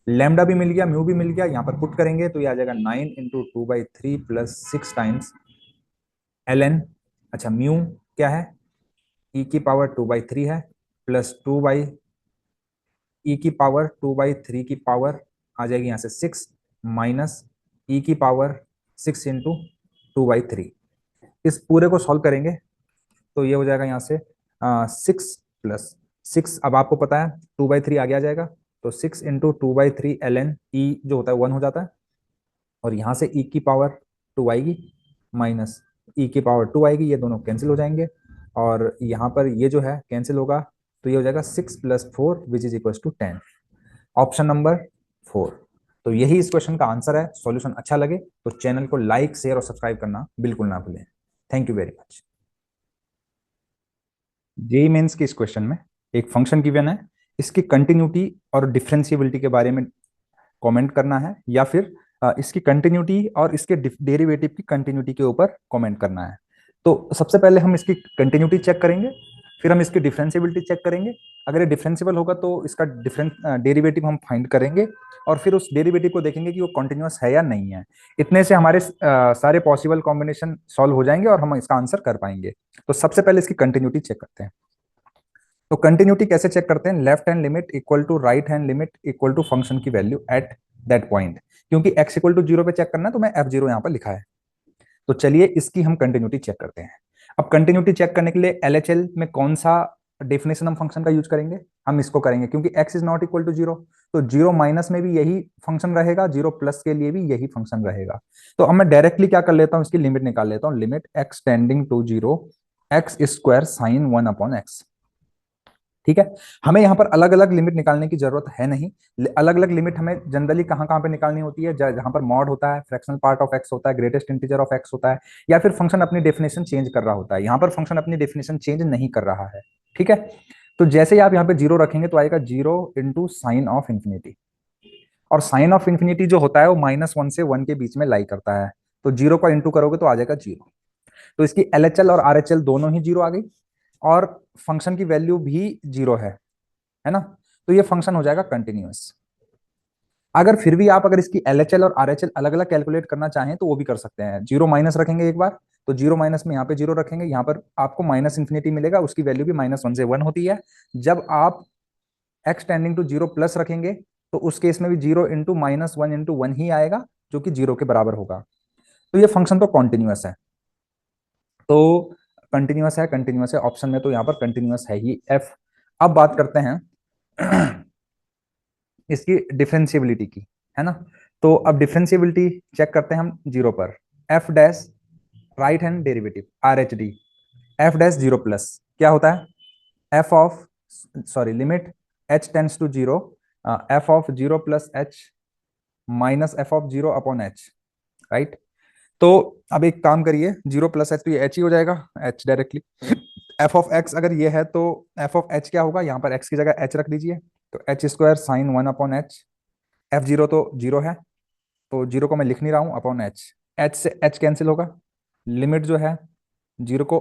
लैम्डा भी मिल गया, म्यू भी मिल गया। यहाँ पर पुट करेंगे तो ये आ जाएगा 9 × 2/3 प्लस 6 टाइम्स ln। अच्छा, म्यू क्या है, e की पावर 2/3 है, प्लस 2 बाई e की पावर 2/3 की पावर आ जाएगी यहाँ से 6 माइनस ई की पावर 6 इंटू 2/3। इस पूरे को सॉल्व करेंगे तो ये हो जाएगा यहाँ से 6 + 6। अब आपको पता है 2/3 आगे आ जाएगा, तो 6 इंटू 2/3 ln ई जो होता है 1 हो जाता है, और यहाँ से ई की पावर 2 आएगी माइनस ई की पावर 2 आएगी, ये दोनों कैंसिल हो जाएंगे, और यहाँ पर ये जो है कैंसिल होगा, तो ये हो जाएगा 6 + 4 which is equal to 10। Option number 4। तो यही इस क्वेश्चन का आंसर है। सॉल्यूशन अच्छा लगे तो चैनल को लाइक, शेयर और सब्सक्राइब करना बिल्कुल ना भूलें। Thank you very much. JEE Mains के इस क्वेश्चन में एक फंक्शन गिवन है, इसकी कंटिन्यूटी और डिफरेंशिएबिलिटी के बारे में कमेंट करना है, या फिर इसकी कंटिन्यूटी और इसके डेरिवेटिव की कंटिन्यूटी के ऊपर कमेंट करना है। तो सबसे पहले हम इसकी कंटिन्यूटी चेक करेंगे, फिर हम इसकी डिफरेंशिएबिलिटी चेक करेंगे। अगर ये डिफरेंशिएबल होगा तो इसका डेरिवेटिव हम फाइंड करेंगे, और फिर उस डेरिवेटिव को देखेंगे कि वो कॉन्टिन्यूअस है या नहीं है। इतने से हमारे सारे पॉसिबल कॉम्बिनेशन सॉल्व हो जाएंगे और हम इसका आंसर कर पाएंगे। तो सबसे पहले इसकी कंटिन्यूटी चेक करते हैं। तो कंटिन्यूटी कैसे चेक करते हैं? Left hand limit equal to right hand limit equal to function की वैल्यू एट दैट पॉइंट। क्योंकि x इक्वल टू 0 पे चेक करना है तो मैं f0 यहाँ पर लिखा है। तो चलिए इसकी हम कंटिन्यूटी चेक करते हैं। अब कंटिन्यूटी चेक करने के लिए LHL में कौन सा डेफिनेशन हम फंक्शन का यूज करेंगे? हम इसको करेंगे, क्योंकि x is not equal to 0, तो 0 माइनस में भी यही फंक्शन रहेगा, 0 प्लस के लिए भी यही फंक्शन रहेगा। तो अब मैं डायरेक्टली क्या कर लेता हूं, इसकी लिमिट निकाल लेता हूं। Limit x tending to 0 x² sin 1/x। ठीक है, हमें यहाँ पर अलग अलग लिमिट निकालने की जरूरत है नहीं। अलग अलग लिमिट हमें जनरली कहाँ कहाँ पे निकालनी होती है? जहां पर मॉड होता है, फ्रैक्शनल पार्ट ऑफ एक्स होता है, ग्रेटेस्ट इंटीजर ऑफ एक्स होता है, या फिर फंक्शन अपनी डेफिनेशन चेंज कर रहा होता है। यहाँ पर फंक्शन अपनी डेफिनेशन चेंज नहीं कर रहा है। ठीक है, तो जैसे ही आप यहाँ पे 0 रखेंगे तो आएगा 0 इंटू साइन ऑफ इंफिनिटी, और साइन ऑफ इंफिनिटी जो होता है वो -1 से 1 के बीच में लाई करता है। तो 0 का इंटू करोगे तो आ जाएगा 0। तो इसकी LHL और RHL दोनों ही 0 आ गई, और फंक्शन की वैल्यू भी 0 है ना। तो ये फंक्शन हो जाएगा कंटिन्यूअस। अगर फिर भी आप अगर इसकी LHL और RHL अलग अलग कैलकुलेट करना चाहें तो वो भी कर सकते हैं। 0 माइनस रखेंगे एक बार, तो 0 माइनस में यहाँ पे 0 रखेंगे, यहाँ पर आपको माइनस इंफिनिटी मिलेगा, उसकी वैल्यू भी -1 से 1 होती है। जब आप x टेंडिंग टू 0 प्लस रखेंगे तो उस केस में भी 0 इंटू -1 इंटू 1 ही आएगा, जो कि 0 के बराबर होगा। तो ये फंक्शन तो कॉन्टिन्यूअस है, तो कंटिन्यूअस है, कंटिन्यूअस है ऑप्शन में, तो यहाँ पर कंटिन्यूअस है ही f। अब बात करते हैं इसकी डिफरेंशिएबिलिटी की, है ना। तो अब डिफरेंशिएबिलिटी चेक करते हैं हम 0 पर। f dash right hand derivative RHD, f dash 0 plus क्या होता है? f of sorry limit h tends to 0 f of 0 plus h minus f of 0 upon h, right. तो अब एक काम करिए, 0 प्लस h तो ये h ही हो जाएगा, h directly. f of x अगर ये है तो f ऑफ h क्या होगा? यहाँ पर x की जगह h रख दीजिए, तो h² साइन 1/h। f0 तो 0 है, तो 0 को मैं लिख नहीं रहा हूं, अपॉन h। h से h कैंसिल होगा, लिमिट जो है 0 को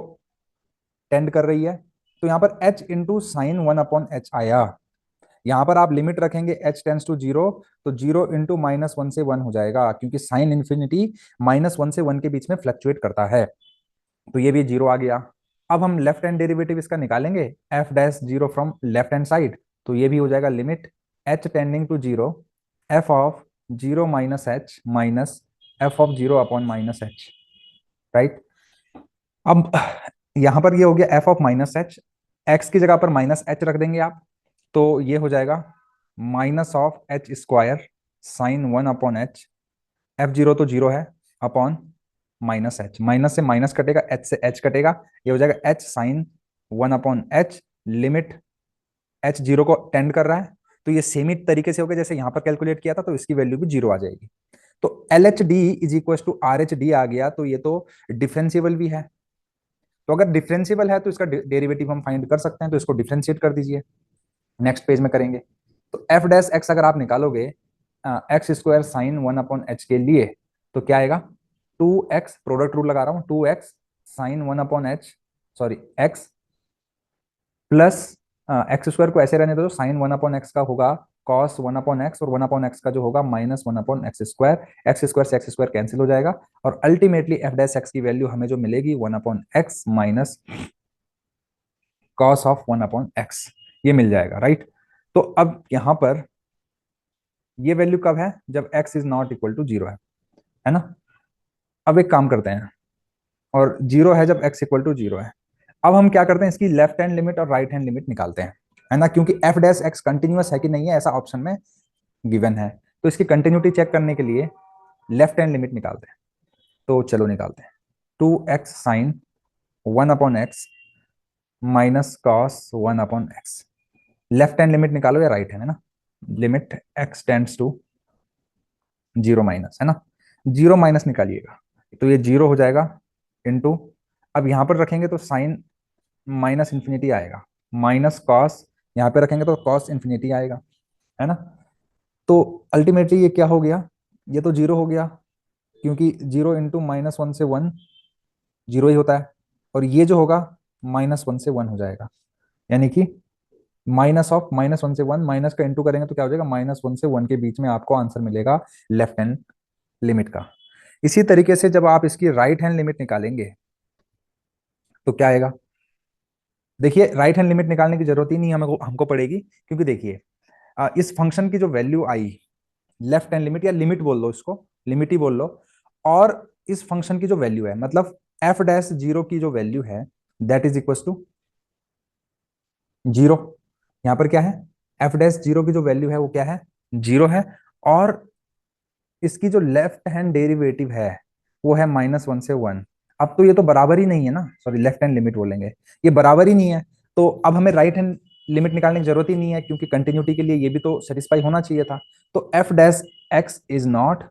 टेंड कर रही है, तो यहाँ पर h इंटू साइन 1/h आया। यहाँ पर आप लिमिट रखेंगे h टेंस टू 0, तो 0 इंटू -1 से 1 हो जाएगा, क्योंकि साइन इन्फिनिटी -1 से 1 के बीच में फ्लक्चुएट करता है। तो ये भी 0 आ गया। अब हम लेफ्ट हैंड डेरिवेटिव इसका निकालेंगे, f dash 0 from left hand side, तो ये भी हो जाएगा limit h tending to 0 f of 0 minus h minus f of 0 upon minus h, right. अब यहां पर ये हो गया f of minus h, x की जगह पर माइनस h रख देंगे आप, तो ये हो जाएगा -h² साइन 1/h। f0 तो 0 है, अपॉन -h, माइनस से माइनस कटेगा, h से h कटेगा, ये हो जाएगा h sign 1/h। Limit h 0 को टेंड कर रहा है, तो ये सेम ही तरीके से हो गया जैसे यहाँ पर कैलकुलेट किया था, तो इसकी वैल्यू भी 0 आ जाएगी। तो LHD is equal to RHD आ गया, तो ये तो डिफरेंशिएबल भी है। तो अगर डिफरेंशिएबल है तो इसका डेरिवेटिव हम फाइंड कर सकते हैं, तो इसको डिफरेंशिएट कर दीजिए, नेक्स्ट पेज में करेंगे। तो f डैश x अगर आप निकालोगे x² साइन 1/h के लिए, तो क्या आएगा? 2x, प्रोडक्ट रूल लगा रहा हूं, 2x sign 1/h, sorry x plus x² को ऐसे रहने दो, साइन 1/x का होगा कॉस 1/x, और 1/x का जो होगा -1/x²। x² से x² कैंसिल हो जाएगा, और अल्टीमेटली f डैश x की वैल्यू हमें जो मिलेगी 1/x minus cos of 1/x, ये मिल जाएगा, राइट। तो अब यहां पर ये वैल्यू कब है? जब x is not equal to 0 है ना। अब एक काम करते हैं, और 0 है जब x इक्वल टू 0 है। अब हम क्या करते हैं, इसकी लेफ्ट हैंड लिमिट और राइट हैंड लिमिट निकालते हैं, है ना, क्योंकि एफ डैश एक्स कंटिन्यूअस है कि नहीं है ऐसा ऑप्शन में गिवन है। तो इसकी कंटिन्यूटी चेक करने के लिए लेफ्ट हैंड लिमिट निकालते हैं। तो चलो निकालते हैं। 2x sine 1/x minus cos 1/x। Left hand limit निकालो या राइट हैंड, है ना। Limit x tends to 0 minus, है ना। 0 माइनस निकालिएगा तो ये 0 हो जाएगा इनटू, अब यहां पर रखेंगे तो साइन माइनस इंफिनिटी आएगा, माइनस कॉस यहां पे रखेंगे तो कॉस इंफिनिटी आएगा, है ना। तो अल्टीमेटली ये क्या हो गया, ये तो 0 हो गया, क्योंकि 0 इंटू -1 से 1 0 ही होता है। और ये जो होगा -1 से 1 हो जाएगा, यानी कि माइनस ऑफ -1 से 1, माइनस का इंटू करेंगे तो क्या हो जाएगा, -1 से 1 के बीच में आपको आंसर मिलेगा लेफ्ट हैंड लिमिट का। इसी तरीके से जब आप इसकी राइट हैंड लिमिट निकालेंगे तो क्या आएगा, देखिए राइट हैंड लिमिट निकालने की जरूरत ही नहीं हमको हमको पड़ेगी, क्योंकि देखिए इस फंक्शन की जो वैल्यू आई, लेफ्ट हैंड लिमिट या लिमिट बोल लो, इसको लिमिट ही बोल लो, और इस फंक्शन की जो वैल्यू है, मतलब एफ डैश 0 की जो वैल्यू है दैट इज इक्वल टू 0। यहां पर क्या है, एफ डैश 0 की जो वैल्यू है वो क्या है, 0 है। और इसकी जो लेफ्ट हैंड डेरिवेटिव है वो है -1 से 1। अब तो ये तो बराबर ही नहीं है ना, सॉरी लेफ्ट हैंड लिमिट बोलेंगे, ये बराबर ही नहीं है। तो अब हमें राइट हैंड लिमिट निकालने की जरूरत ही नहीं है, क्योंकि कंटिन्यूटी के लिए ये भी तो सेटिस्फाई होना चाहिए था। तो F dash x is not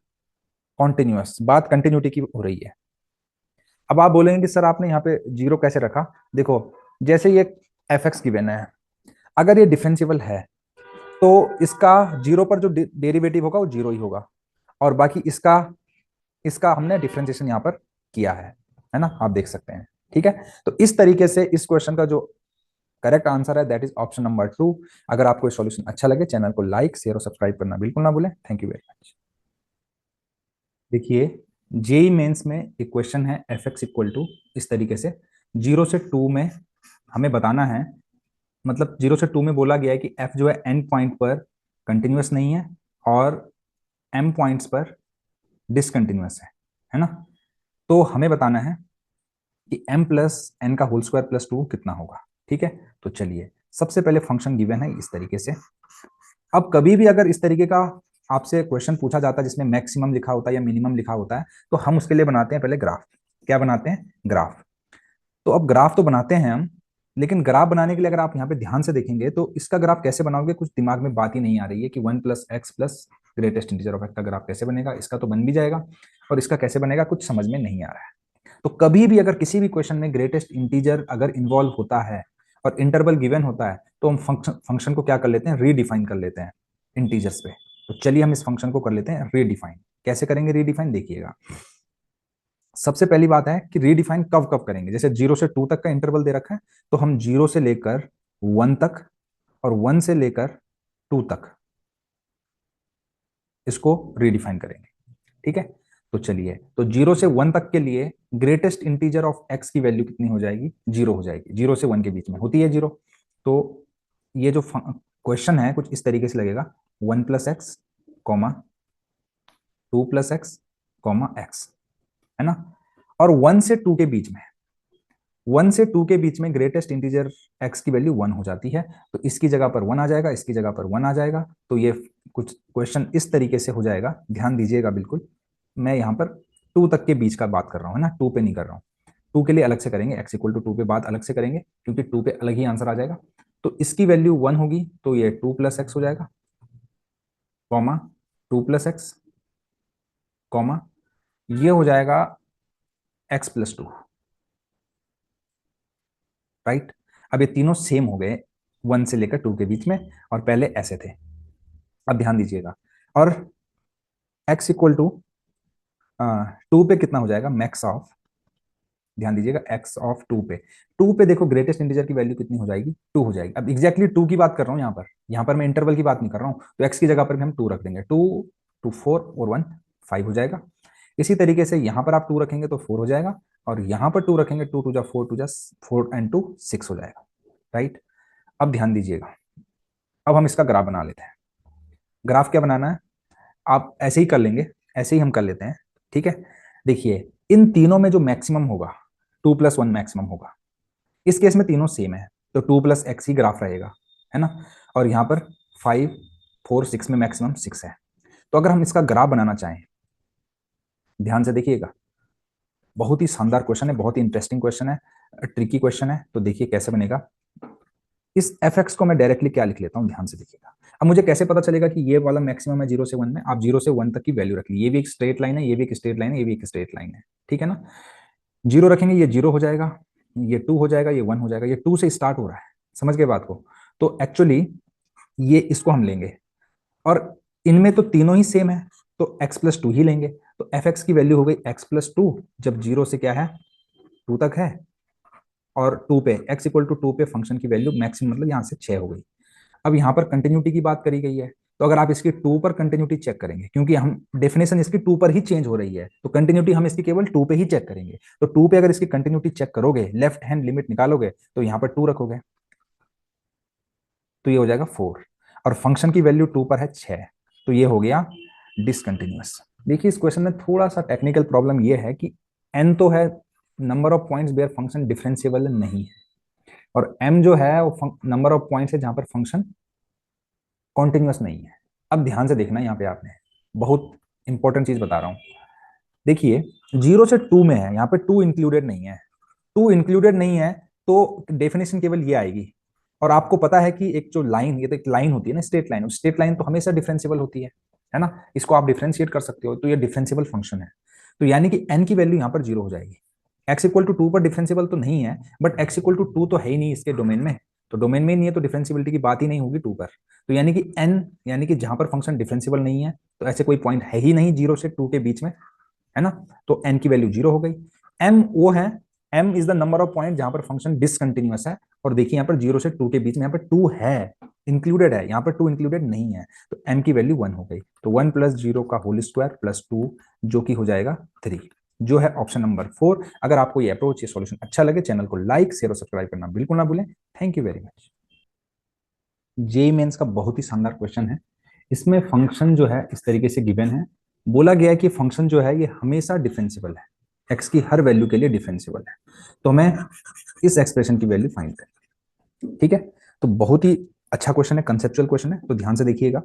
continuous, बात कंटिन्यूटी की हो रही है। अब आप बोलेंगे कि सर आपने यहाँ पे 0 कैसे रखा। देखो जैसे ये एफ एक्स गिवन है, अगर ये डिफरेंशिएबल है तो इसका 0 पर जो डेरिवेटिव होगा वो 0 ही होगा, और बाकी इसका इसका हमने डिफरेंशिएशन यहाँ पर किया है ना, आप देख सकते हैं। ठीक है, तो इस तरीके से इस क्वेश्चन का जो करेक्ट आंसर है दैट इज ऑप्शन नंबर 2। अगर आपको सॉल्यूशन अच्छा लगे चैनल को लाइक शेयर और सब्सक्राइब करना बिल्कुल ना भूलें। Thank you very much. देखिए जेई मेंस में एक क्वेश्चन है एफ एक्स इक्वल टू इस तरीके से, 0 से 2 में हमें बताना है, मतलब 0 से 2 में बोला गया है कि एफ जो है एन पॉइंट पर कंटिन्यूअस नहीं है और एम पॉइंट्स पर डिसकंटिन्यूअस है ना। तो हमें बताना है कि m प्लस एन का होल स्क्वायर प्लस 2 कितना होगा। ठीक है, तो चलिए सबसे पहले फंक्शन गिवन है इस तरीके से। अब कभी भी अगर इस तरीके का आपसे क्वेश्चन पूछा जाता है जिसमें मैक्सिमम लिखा होता है या मिनिमम लिखा होता है, तो हम उसके लिए बनाते हैं पहले ग्राफ। क्या बनाते हैं, ग्राफ। तो अब ग्राफ तो बनाते हैं हम, लेकिन ग्राफ बनाने के लिए अगर आप यहाँ पे ध्यान से देखेंगे तो इसका ग्राफ कैसे बनाओगे, कुछ दिमाग में बात ही नहीं आ रही है कि 1 + x plus greatest integer of x का ग्राफ कैसे बनेगा। इसका तो बन भी जाएगा, और इसका कैसे बनेगा कुछ समझ में नहीं आ रहा है। तो कभी भी अगर किसी भी क्वेश्चन में ग्रेटेस्ट इंटीजर अगर इन्वॉल्व होता है और इंटरवल गिवन होता है, तो हम फंक्शन को क्या कर लेते हैं, रीडिफाइन कर लेते हैं इंटीजर्स पे। तो चलिए हम इस फंक्शन को कर लेते हैं रीडिफाइन। कैसे करेंगे रीडिफाइन, देखिएगा। सबसे पहली बात है कि रीडिफाइन कब कब करेंगे, जैसे 0 से 2 तक का इंटरवल दे रखा है, तो हम 0 से लेकर 1 तक और 1 से लेकर 2 तक इसको रीडिफाइन करेंगे। ठीक है, तो चलिए, तो 0 से 1 तक के लिए ग्रेटेस्ट इंटीजर ऑफ एक्स की वैल्यू कितनी हो जाएगी, 0 हो जाएगी। 0 से 1 के बीच में होती है 0। तो ये जो क्वेश्चन है कुछ इस तरीके से लगेगा, 1 + x, 2 + x, x, है ना। और 1 से 2 के बीच में, 1 से 2 के बीच में ग्रेटेस्ट इंटीजर x की वैल्यू 1 हो जाती है, तो इसकी जगह पर 1 आ जाएगा, इसकी जगह पर 1 आ जाएगा। तो ये कुछ क्वेश्चन इस तरीके से हो जाएगा, ध्यान दीजिएगा बिल्कुल। मैं यहाँ पर 2 तक के बीच का बात कर रहा हूँ, है ना, 2 पे नहीं कर रहा हूँ। 2 के लिए अलग से करेंगे, x = 2 पे बात अलग से करेंगे, क्योंकि 2 पे अलग ही आंसर आ जाएगा। तो इसकी वैल्यू 1 होगी, तो ये 2 + x हो जाएगा, कॉमा 2 + x, कॉमा ये हो जाएगा x + 2। राइट, अब ये तीनों सेम हो गए 1 से लेकर 2 के बीच में, और पहले ऐसे थे। अब ध्यान दीजिएगा, और x = 2 पे कितना हो जाएगा, मैक्स ऑफ, ध्यान दीजिएगा, x ऑफ 2 पे देखो ग्रेटेस्ट इंटीजर की वैल्यू कितनी हो जाएगी, 2 हो जाएगी। अब एग्जैक्टली 2 की बात कर रहा हूँ यहाँ पर मैं इंटरवल की बात नहीं कर रहा हूँ, तो x की जगह पर भी हम 2 रख देंगे। 2 2 4 और 1 5 हो जाएगा। इसी तरीके से यहाँ पर आप 2 रखेंगे तो 4 हो जाएगा, और यहाँ पर 2 रखेंगे, 2 2 जा 4, 2 जा 4 एंड 2 6 हो जाएगा। राइट, अब ध्यान दीजिएगा, अब हम इसका ग्राफ बना लेते हैं। ग्राफ क्या बनाना है, आप ऐसे ही कर लेंगे, ऐसे ही हम कर लेते हैं, ठीक है। देखिए इन तीनों में जो मैक्सिमम होगा 2+1 मैक्सिमम होगा। इस केस में तीनों सेम है तो 2+x ही ग्राफ रहेगा, है ना। और यहाँ पर 5 4 6 में मैक्सिमम 6 है। तो अगर हम इसका ग्राफ बनाना चाहें, ध्यान से देखिएगा, बहुत ही शानदार क्वेश्चन है, बहुत ही इंटरेस्टिंग क्वेश्चन है, ट्रिकी क्वेश्चन है। तो देखिए कैसे बनेगा। इस एफ एक्स को मैं डायरेक्टली क्या लिख लेता हूं, ध्यान से देखिएगा। अब मुझे कैसे पता चलेगा कि ये वाला मैक्सिमम है 0 से 1 में। आप 0 से 1 तक की वैल्यू रख ली, ये भी एक स्ट्रेट लाइन है, ये भी एक स्ट्रेट लाइन है, ये भी एक स्ट्रेट लाइन है, ठीक है ना। 0 रखेंगे, ये 0 हो जाएगा, ये 2 हो जाएगा, ये 1 हो जाएगा, ये 2 से स्टार्ट हो रहा है, समझ गए बात को। तो एक्चुअली ये इसको हम लेंगे, और इनमें तो तीनों ही सेम है तो x+2 ही लेंगे। तो एफ एक्स की वैल्यू हो गई x+2, जब 0 से क्या है 2 तक है, और 2 पे x=2 पे फंक्शन की वैल्यू मैक्सिमम मतलब यहां से 6 हो गई। अब यहाँ पर कंटिन्यूटी की बात करी गई है, तो अगर आप इसकी 2 पर कंटिन्यूटी चेक करेंगे, क्योंकि हम डेफिनेशन इसकी 2 पर ही चेंज हो रही है, तो कंटिन्यूटी हम इसकी केवल 2 पे ही चेक करेंगे। तो 2 पे अगर इसकी कंटिन्यूटी चेक करोगे, लेफ्ट हैंड लिमिट निकालोगे, तो यहाँ पर 2 रखोगे तो ये हो जाएगा 4, और फंक्शन की वैल्यू 2 पर है 6, तो ये हो गया डिसकंटिन्यूअस। देखिए इस क्वेश्चन में थोड़ा सा टेक्निकल प्रॉब्लम ये है कि n तो है, number of points where function differentiable नहीं है, और m जो है वो नंबर ऑफ पॉइंट्स है जहां पर फंक्शन कॉन्टिन्यूअस नहीं है। अब ध्यान से देखना यहाँ पे, आपने बहुत इंपॉर्टेंट चीज बता रहा हूँ। देखिए 0 से 2 में है, यहाँ पे 2 इंक्लूडेड नहीं है। 2 इंक्लूडेड नहीं है तो डेफिनेशन केवल ये आएगी। और आपको पता है कि एक जो लाइन, ये तो एक लाइन होती है ना, स्ट्रेट लाइन, स्ट्रेट लाइन तो हमेशा डिफरेंशिएबल होती है ना। इसको आप डिफरेंशिएट कर सकते हो, तो ये डिफरेंशिएबल फंक्शन है। तो यानी कि n की वैल्यू यहाँ पर 0 हो जाएगी। x=2 पर डिफरेंशिएबल तो नहीं है, बट x=2 तो है ही नहीं इसके डोमेन में, तो डोमेन में ही नहीं है तो डिफरेंशिएबिलिटी की बात ही नहीं होगी 2 पर। तो यानी कि n, यानी कि जहां पर फंक्शन डिफरेंशिएबल नहीं है, तो ऐसे कोई पॉइंट है ही नहीं 0 से 2 के बीच में, है ना। तो n की वैल्यू 0 हो गई। m वो है, m is the number of point जहां पर फंक्शन डिसकंटिन्यूअस है, और देखिए यहाँ पर 0 से 2 के बीच में यहाँ पर 2 है, इंक्लूडेड है, यहाँ पर 2 इंक्लूडेड नहीं है, तो m की वैल्यू 1 हो गई। तो 1+0 का होल स्क्वायर प्लस 2, जो कि हो जाएगा 3, जो है ऑप्शन नंबर 4। अगर आपको ये अप्रोच, ये सॉल्यूशन अच्छा लगे, चैनल को लाइक शेयर और सब्सक्राइब करना बिल्कुल ना भूलें। Thank you very much. JEE Mains का बहुत ही शानदार क्वेश्चन है। इसमें फंक्शन जो है इस तरीके से गिवन है, बोला गया है कि फंक्शन जो है ये हमेशा डिफरेंशिएबल है, एक्स की हर वैल्यू के लिए डिफरेंशिएबल है। तो हमें इस एक्सप्रेशन की वैल्यू फाइंड करनी, ठीक है। तो बहुत ही अच्छा क्वेश्चन है, कंसेप्चुअल क्वेश्चन है, तो ध्यान से देखिएगा।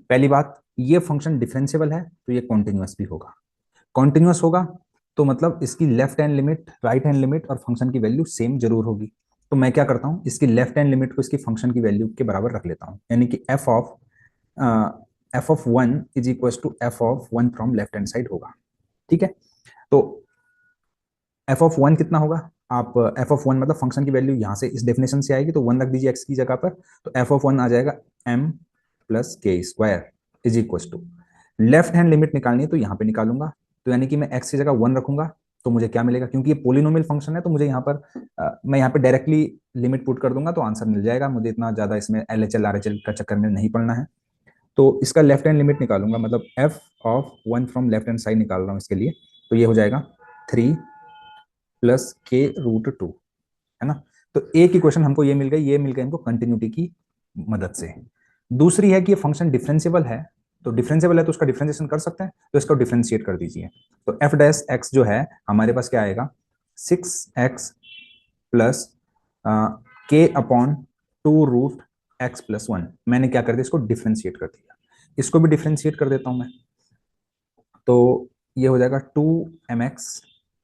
पहली बात, ये फंक्शन डिफरेंशिएबल है तो ये कॉन्टिन्यूअस भी होगा। कॉन्टिन्यूअस होगा तो मतलब इसकी left hand limit, right hand limit और फंक्शन की वैल्यू सेम जरूर होगी। तो मैं क्या करता हूं, इसकी लेफ्ट हैंड लिमिट को इसकी फंक्शन की वैल्यू के बराबर रख लेता हूं, यानी कि f(1) is equal to f(1) from left hand side होगा, ठीक है। तो f(1) कितना होगा, आप f(1) मतलब फंक्शन की वैल्यू यहां से इस डेफिनेशन से आएगी, तो 1 रख दीजिए x की जगह पर, तो f(1) आ जाएगा m+k² is equal to, left hand limit निकालनी है तो यहाँ पे निकालूंगा, तो यानी कि मैं x की जगह 1 रखूंगा, तो मुझे क्या मिलेगा, क्योंकि ये पोलिनोमियल फंक्शन है तो मुझे यहाँ पर मैं यहाँ पे डायरेक्टली लिमिट पुट कर दूंगा तो आंसर मिल जाएगा, मुझे इतना ज्यादा इसमें LHL RHL का चक्कर में नहीं पड़ना है। तो इसका लेफ्ट हैंड लिमिट निकालूंगा, मतलब f(1) from left hand side निकाल रहा हूँ इसके लिए, तो ये हो जाएगा 3+k√2, है ना। तो एक इक्वेशन हमको ये मिल गई, ये मिल गई हमको कंटिन्यूटी की मदद से। दूसरी है कि ये फंक्शन डिफरेंशिएबल है, तो डिफरेंशिएबल है तो उसका डिफरेंशिएशन कर सकते हैं, तो इसको डिफरेंशिएट कर दीजिए। तो f' जो है हमारे पास क्या आएगा, 6x प्लस k/2√x+1। मैंने क्या कर दिया, इसको डिफरेंशिएट कर दिया, इसको भी डिफरेंशिएट कर देता हूं मैं, तो ये हो जाएगा 2mx,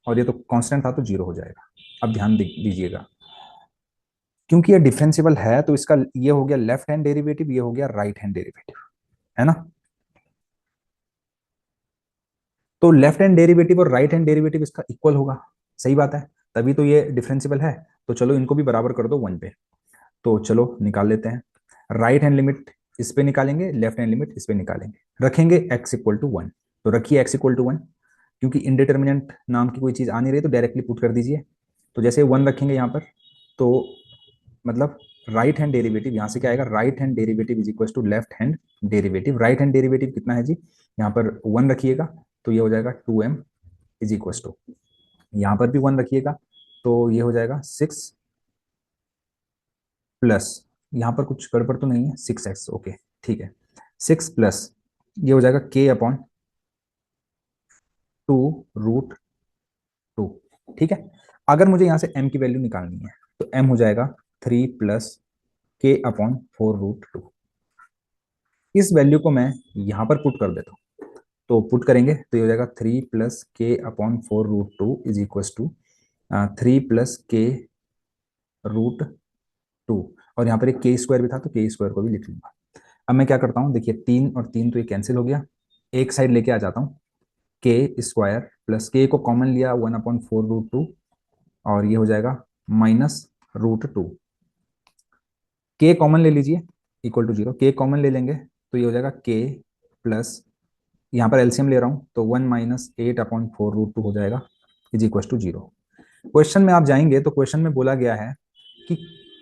और ये तो कांस्टेंट था तो 0 हो जाएगा। अब ध्यान दीजिएगा, क्योंकि ये डिफरेंशिएबल है तो इसका ये हो गया लेफ्ट हैंड डेरिवेटिव, ये हो गया राइट हैंड डेरिवेटिव, है ना। तो लेफ्ट हैंड डेरिवेटिव और राइट हैंड डेरिवेटिव इसका इक्वल होगा, सही बात है, तभी तो ये डिफरेंशिएबल है। तो चलो इनको भी बराबर कर दो 1 पे, तो चलो निकाल लेते हैं। राइट हैंड लिमिट इस पे निकालेंगे, लेफ्ट हैंड लिमिट इस पे निकालेंगे, रखेंगे x=1, तो रखिए x=1, क्योंकि इनडिटर्मिनेंट नाम की कोई चीज आ नहीं रही तो डायरेक्टली पुट कर दीजिए। तो जैसे 1 रखेंगे यहाँ पर, तो मतलब राइट हैंड डेरिवेटिव यहाँ से क्या आएगा, right hand derivative is equal to left hand derivative. Right hand derivative कितना है जी, यहाँ पर 1 रखिएगा तो ये हो जाएगा 2m इज इक्वल टू, यहाँ पर भी 1 रखिएगा तो ये हो जाएगा 6 प्लस, यहाँ पर कुछ गड़बड़ तो नहीं है, 6x, ओके ठीक है, 6 प्लस ये हो जाएगा k अपॉन 2√2। ठीक है, अगर मुझे यहां से m की वैल्यू निकालनी है तो m हो जाएगा 3 प्लस k अपॉन 4√2। इस वैल्यू को मैं यहां पर पुट कर देता हूं, तो पुट करेंगे तो ये हो जाएगा 3 plus k upon 4√2 is equal to 3 plus k√2। और यहाँ पर एक के स्क्वायर भी था तो के स्क्वायर को भी लिख लूंगा। अब मैं क्या करता हूँ, देखिए 3 और 3 तो ये कैंसिल हो गया, एक साइड लेके आ जाता हूँ, के स्क्वायर प्लस के को कॉमन लिया 1/4√2 और ये हो जाएगा -√2। के कॉमन ले लीजिए इक्वल टू 0, के कॉमन ले लेंगे तो ये हो जाएगा के प्लस, यहाँ पर एलसीएम ले रहा हूँ तो 1 - 8/4√2 हो जाएगा इज इक्वल टू 0। क्वेश्चन में आप जाएंगे तो क्वेश्चन में बोला गया है कि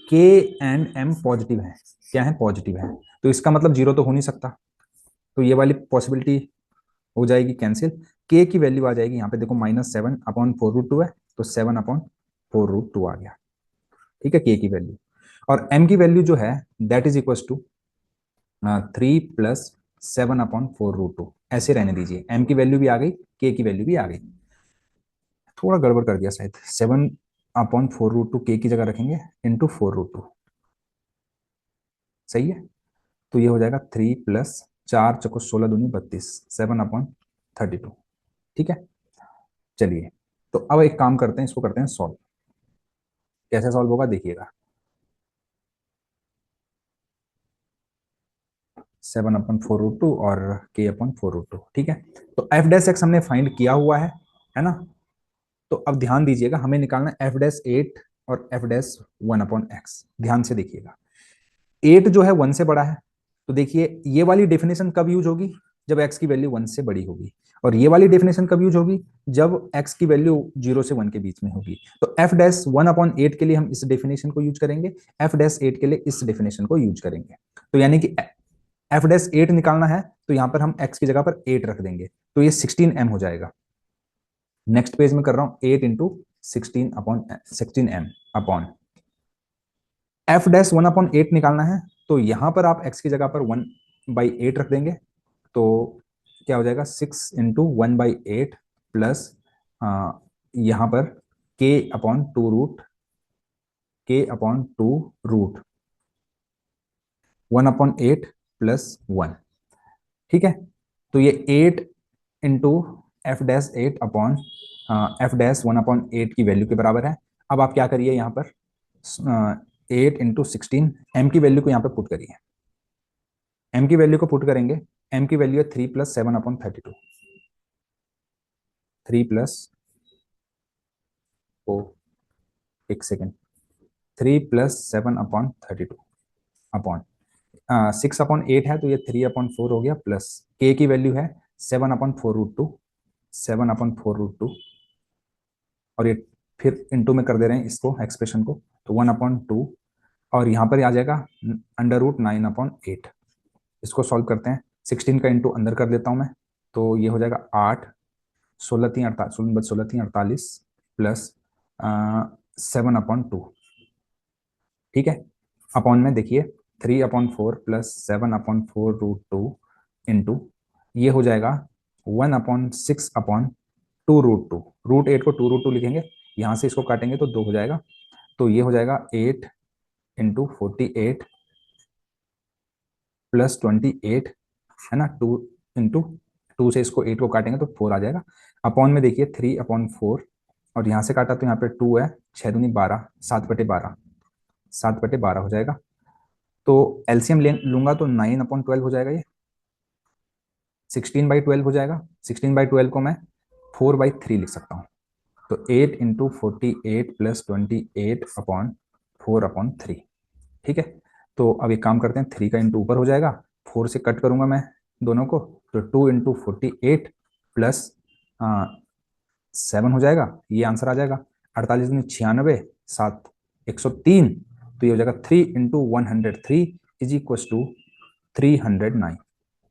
के एंड एम पॉजिटिव है, क्या है, पॉजिटिव है, तो इसका मतलब 0 तो हो नहीं सकता, तो ये वाली पॉसिबिलिटी हो जाएगी कैंसिल। के की वैल्यू आ जाएगी यहाँ पे, देखो -7/4√2 है तो 7/4√2 आ गया। ठीक है, के की वैल्यू। और एम की वैल्यू जो है that is equal to 3 plus 7/4√2, ऐसे रहने दीजिए, एम की वैल्यू भी आ गई, के की वैल्यू भी आ गई। थोड़ा गड़बड़ कर दिया शायद, 7/4√2 के की जगह रखेंगे इंटू 4√2, सही है। तो ये हो जाएगा 3 प्लस 4 × 16 = 32, 7/32। ठीक है, चलिए तो अब एक काम करते हैं, इसको करते हैं सॉल्व। कैसे सॉल्व होगा देखिएगा, 7/4√2 और k/4√2। ठीक है, तो एफ डैश एक्स हमने फाइंड किया हुआ है ना। तो अब ध्यान दीजिएगा, हमें निकालना है f'8 और f'1/x। ध्यान से देखिएगा, 8 जो है 1 से बड़ा है, तो देखिए ये वाली डेफिनेशन कब यूज होगी, जब x की वैल्यू 1 से बड़ी होगी, और ये वाली डेफिनेशन कब यूज होगी, जब x की वैल्यू 0 से 1 के बीच में होगी। तो f'1/8 के लिए हम इस डेफिनेशन को यूज करेंगे, f'8 के लिए इस डेफिनेशन को यूज करेंगे। तो यानी कि f'8 निकालना है तो यहां पर हम x की जगह पर 8 रख देंगे, तो ये 16m हो जाएगा। नेक्स्ट पेज में कर रहा हूं, 8 × 16 अपॉन f'1/8 निकालना है, तो यहां पर आप x की जगह पर 1/8 रख देंगे, तो क्या हो जाएगा 6 × 1/8 प्लस यहां पर k/2 रूट 1/8 प्लस 1। ठीक है, तो ये 8 इंटू f'8 अपॉन f'1/8 की वैल्यू के बराबर है। अब आप क्या करिए, यहाँ पर 8 × 16 m की वैल्यू को यहाँ पर पुट करिए, m की वैल्यू को पुट करेंगे, m की वैल्यू है 3 प्लस 7/32, 3 प्लस ओ एक सेकेंड 3 प्लस 7/32 अपॉन 6/8 है तो ये 3/4 हो गया, प्लस k की वैल्यू है 7/4√2, 7/4√2, और ये फिर इंटू में कर दे रहे हैं इसको एक्सप्रेशन को, तो 1/2, और यहाँ पर आ जाएगा √9/8। इसको सॉल्व करते हैं, 16 का इंटू अंदर कर देता हूँ मैं, तो ये हो जाएगा 8, 16×3 = 48 प्लस 7/2। ठीक है, अपॉन में देखिए 3/4 प्लस 7/4√2 इंटू ये हो जाएगा 1/6/2√2, √8 को 2√2 लिखेंगे, यहाँ से इसको काटेंगे तो 2 हो जाएगा, तो ये हो जाएगा 8 × 48 प्लस 28, है ना, 2 इंटू 2 से इसको 8 को काटेंगे तो 4 आ जाएगा। अपॉन में देखिए 3/4, और यहाँ से काटा तो यहाँ पे 2 है, 6 दूनी 12, 7/12, 7/12 हो जाएगा। तो एलसीएम ले लूंगा तो 9/12 हो जाएगा, ये 16/12 हो जाएगा। 16/12 को मैं 4/3 लिख सकता हूँ, तो 8 × 48 प्लस 28/4/3। ठीक है, तो अब एक काम करते हैं, 3 का इंटू ऊपर हो जाएगा, 4 से कट करूंगा मैं दोनों को, तो 2 × 48 प्लस 7 हो जाएगा, ये आंसर आ जाएगा। 48 में 96, 7 103, तो ये हो जाएगा 3 × 103 इज इक्वल टू 309।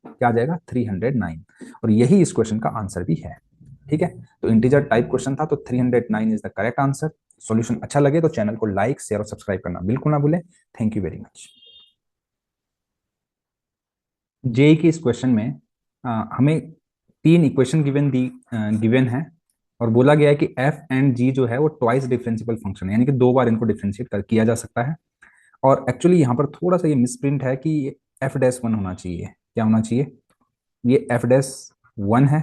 क्या आ जाएगा 309, और यही इस क्वेश्चन का आंसर भी है। ठीक है, तो इंटीजर टाइप क्वेश्चन था, तो 309 is the correct answer. Solution अच्छा लगे तो चैनल को लाइक, शेयर और सब्सक्राइब करना बिल्कुल ना भूलें। Thank you very much. JEE की इस क्वेश्चन में हमें तीन इक्वेशन गिवन है और बोला गया है कि एफ एंड जी जो है वो ट्वाइस डिफरेंशिएबल फंक्शन है, यानी कि दो बार इनको डिफरेंशिएट किया जा सकता है। और एक्चुअली यहाँ पर थोड़ा सा ये मिसप्रिंट है कि एफ डैश वन होना चाहिए। क्या होना चाहिए? ये एफ डैश वन है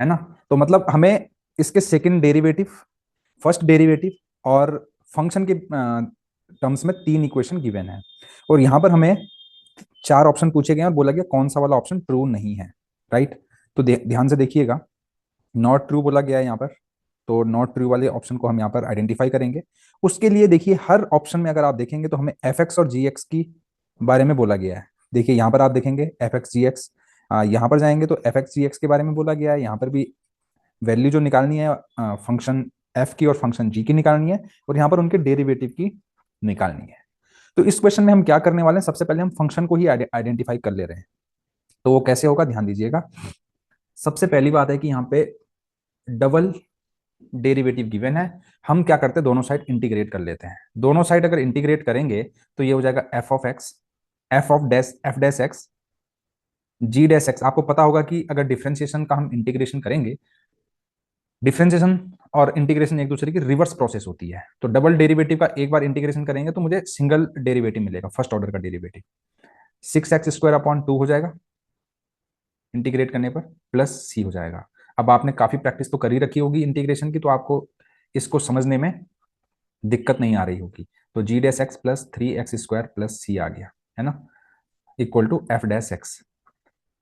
ना। तो मतलब हमें इसके सेकंड डेरिवेटिव, फर्स्ट डेरिवेटिव और फंक्शन के टर्म्स में तीन इक्वेशन गिवन है और यहाँ पर हमें चार ऑप्शन पूछे गए हैं और बोला गया कौन सा वाला ऑप्शन ट्रू नहीं है, राइट। तो ध्यान से देखिएगा, नॉट ट्रू बोला गया है यहाँ पर, तो नॉट ट्रू वाले ऑप्शन को हम यहाँ पर आइडेंटिफाई करेंगे। उसके लिए देखिए हर ऑप्शन में अगर आप देखेंगे तो हमें एफ एक्स और जी एक्स की बारे में बोला गया है। देखिए यहाँ पर आप देखेंगे एफ एक्स जी एक्स, यहाँ पर जाएंगे तो एफ एक्स जी एक्स के बारे में बोला गया है। यहाँ पर भी वैल्यू जो निकालनी है फंक्शन एफ की और फंक्शन जी की निकालनी है और यहाँ पर उनके डेरिवेटिव की निकालनी है। तो इस क्वेश्चन में हम क्या करने वाले हैं, सबसे पहले हम फंक्शन को ही आइडेंटिफाई कर ले रहे हैं। तो वो कैसे होगा, ध्यान दीजिएगा। सबसे पहली बात है कि यहाँ पे डबल डेरिवेटिव गिवन है, हम क्या करते हैं दोनों साइड इंटीग्रेट कर लेते हैं। दोनों साइड अगर इंटीग्रेट करेंगे तो ये हो जाएगा f of x, f dash x, g dash x. आपको पता होगा कि अगर डिफरेंशिएशन का हम इंटीग्रेशन करेंगे, डिफरेंशिएशन और इंटीग्रेशन एक दूसरे की रिवर्स प्रोसेस होती है। तो डबल डेरिवेटिव का एक बार इंटीग्रेशन करेंगे तो मुझे सिंगल डेरिवेटिव मिलेगा, फर्स्ट ऑर्डर का डेरिवेटिव। 6x² अपॉन 2 हो जाएगा इंटीग्रेट करने पर, प्लस सी हो जाएगा। अब आपने काफी प्रैक्टिस तो कर ही रखी होगी इंटीग्रेशन की, तो आपको इसको समझने में दिक्कत नहीं आ रही होगी। तो G dash x plus 3x² plus C आ गया, है ना, equal to F dash X.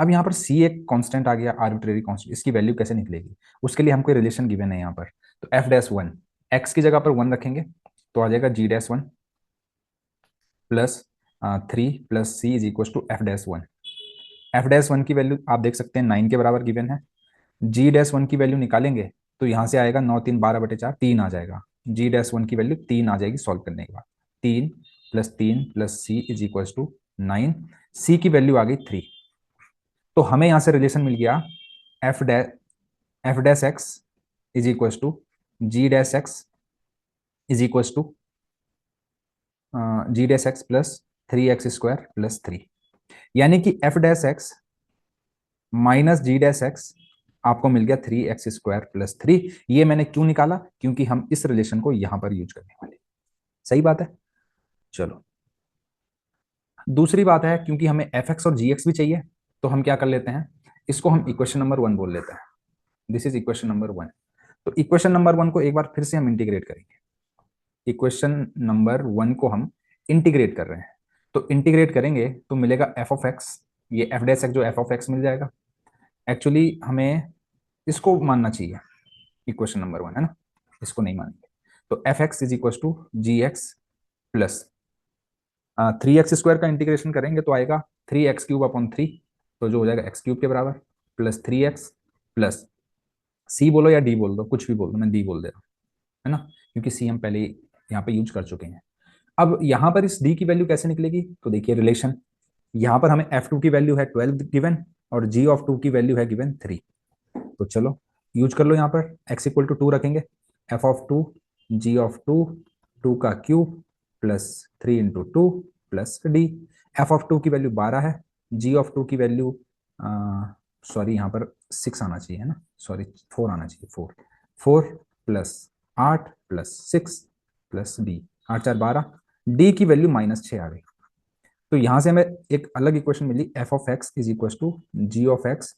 अब यहाँ पर सी एक कांस्टेंट आ गया, आर्बिट्रेरी कांस्टेंट, इसकी वैल्यू कैसे निकलेगी, उसके लिए हमको रिलेशन गिवन है यहाँ पर। तो एफ डैश वन, एक्स की जगह पर वन रखेंगे तो आ जाएगा G dash one plus 3 + C is equal to F dash one. F dash one की वैल्यू आप देख सकते हैं 9 के बराबर गिवन है। जी डैश वन की वैल्यू निकालेंगे तो यहाँ से आएगा 9×3 = 12/4, 3 आ जाएगा। जी डैश वन की वैल्यू 3 आ जाएगी सॉल्व करने के बाद। 3 + 3 + c = 9, सी की वैल्यू आ गई 3। तो हमें यहाँ से रिलेशन मिल गया f dash x is equal to g dash x is equal to g dash x plus 3x² plus 3, यानी कि f dash x minus g dash x आपको मिल गया 3x² प्लस 3। ये मैंने क्यों निकाला, क्योंकि हम इस रिलेशन को यहां पर यूज करने वाले। सही बात है। चलो दूसरी बात है, क्योंकि हमें एफ एक्स और जी एक्स भी चाहिए तो हम क्या कर लेते हैं, इसको हम इक्वेशन नंबर 1 बोल लेते हैं। This is equation number 1। तो इक्वेशन नंबर 1 को एक बार फिर से हम इंटीग्रेट करेंगे। इक्वेशन नंबर 1 को हम इंटीग्रेट कर रहे हैं, तो इंटीग्रेट करेंगे तो मिलेगा एफ ऑफ एक्स, ये एफ डैश एक्स जो एफ ऑफ एक्स मिल जाएगा। एक्चुअली हमें इसको मानना चाहिए इक्वेशन नंबर 1, है ना, इसको नहीं मानेंगे। तो F x is equal to g x plus 3x² का इंटीग्रेशन करेंगे तो आएगा 3x³ अपॉन 3, तो जो हो जाएगा x³ के बराबर, प्लस 3x प्लस सी बोलो या डी बोल दो, कुछ भी बोल दो, मैं डी बोल दे रहा हूँ, है ना, क्योंकि सी हम पहले यहाँ पे यूज कर चुके हैं। अब यहाँ पर इस डी की वैल्यू कैसे निकलेगी, तो देखिए रिलेशन, यहाँ पर हमें f2 की वैल्यू है 12 गिवन और g ऑफ 2 की वैल्यू है गिवन 3। तो चलो यूज कर लो, यहाँ पर x इक्वल टू 2 रखेंगे, f ऑफ 2 g ऑफ 2 2 का cube plus 3 × 2 plus D. F of 2 की वैल्यू 12 है, g ऑफ 2 की वैल्यू सॉरी यहाँ पर 6 आना चाहिए, है ना, सॉरी 4 आना चाहिए, 4 plus 8 plus 6 plus d, 8×4 = 12, d की वैल्यू -6 आ गई। तो यहां से हमें एक अलग इक्वेशन मिली, f of x is equal to g of x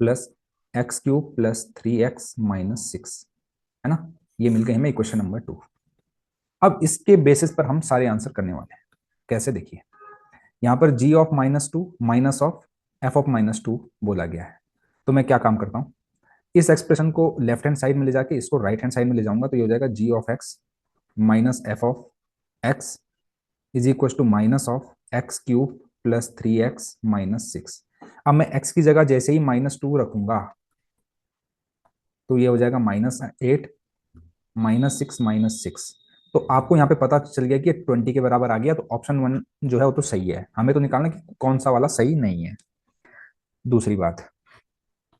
plus x³ plus 3x minus 6, है ना, ये मिल गई हमें इक्वेशन नंबर 2। अब इसके बेसिस पर हम सारे आंसर करने वाले हैं। कैसे, देखिए यहाँ पर g of -2 minus of f of -2 बोला गया है। तो मैं क्या काम करता हूँ, इस एक्सप्रेशन को लेफ्ट हैंड साइड में ले जाके इसको राइट हैंड साइड में ले जाऊंगा, तो ये हो जाएगा g of x minus f of x is equal to minus of x³ plus 3x minus 6। अब मैं x की जगह जैसे ही -2 रखूंगा तो ये हो जाएगा -8 -6 -6। तो आपको यहाँ पे पता चल गया कि 20 के बराबर आ गया, तो ऑप्शन 1 जो है वो तो सही है। हमें तो निकालना कि कौन सा वाला सही नहीं है। दूसरी बात,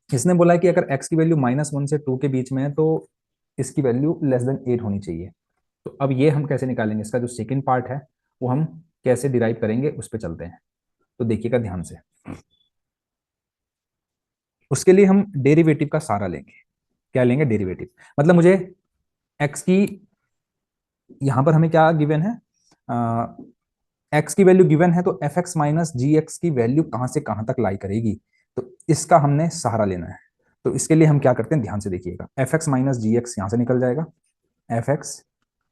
इसने बोला है कि अगर x की वैल्यू -1 से 2 के बीच में है तो इसकी वैल्यू <8 होनी चाहिए। तो अब ये हम कैसे निकालेंगे, इसका जो सेकेंड पार्ट है वो हम कैसे डिराइव करेंगे उस पर चलते हैं। तो देखिएगा ध्यान से, उसके लिए हम डेरिवेटिव का सहारा लेंगे। क्या लेंगे? डेरिवेटिव। मतलब मुझे एक्स की, यहां पर हमें क्या गिवन है, एक्स की वैल्यू गिवन है, तो F x minus g x की वैल्यू कहां से कहां तक लाई करेगी, तो इसका हमने सहारा लेना है। तो इसके लिए हम क्या करते हैं, ध्यान से देखिएगा। F x minus g x यहां से निकल जाएगा, F x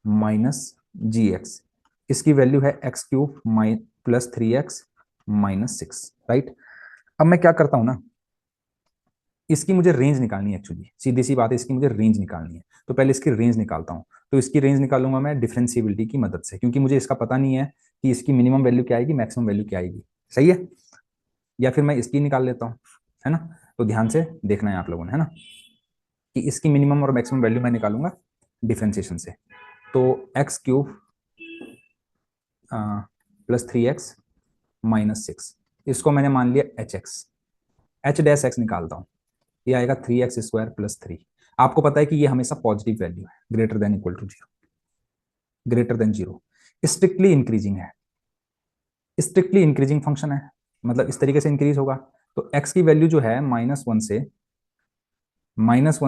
minus g x, इसकी वैल्यू है x cube plus three x minus six, right. अब मैं क्या करता हूं ना, इसकी मुझे रेंज निकालनी है, एक्चुअली सीधी सी बात है, इसकी मुझे रेंज निकालनी है। तो पहले इसकी रेंज निकालता हूं। तो इसकी रेंज निकालूंगा मैं डिफरेंशिएबिलिटी की मदद से, क्योंकि मुझे इसका पता नहीं है कि इसकी मिनिमम वैल्यू क्या आएगी, मैक्सिमम वैल्यू क्या आएगी। सही है? या फिर मैं इसकी निकाल लेता हूँ, है ना। तो ध्यान से देखना है आप लोगों ने, है ना, कि इसकी मिनिमम और मैक्सिमम वैल्यू मैं निकालूंगा डिफरेंशिएशन से। तो x cube plus three x minus six, इसको मैंने मान लिया h x. H dash x निकालता हूँ, ये आएगा three x square plus three. आपको पता है कि ये हमेशा पॉजिटिव वैल्यू है, greater than equal to zero, greater than zero. Strictly increasing है, स्ट्रिक्टली इंक्रीजिंग फंक्शन है, मतलब इस तरीके से इंक्रीज होगा। तो एक्स की वैल्यू जो है माइनस वन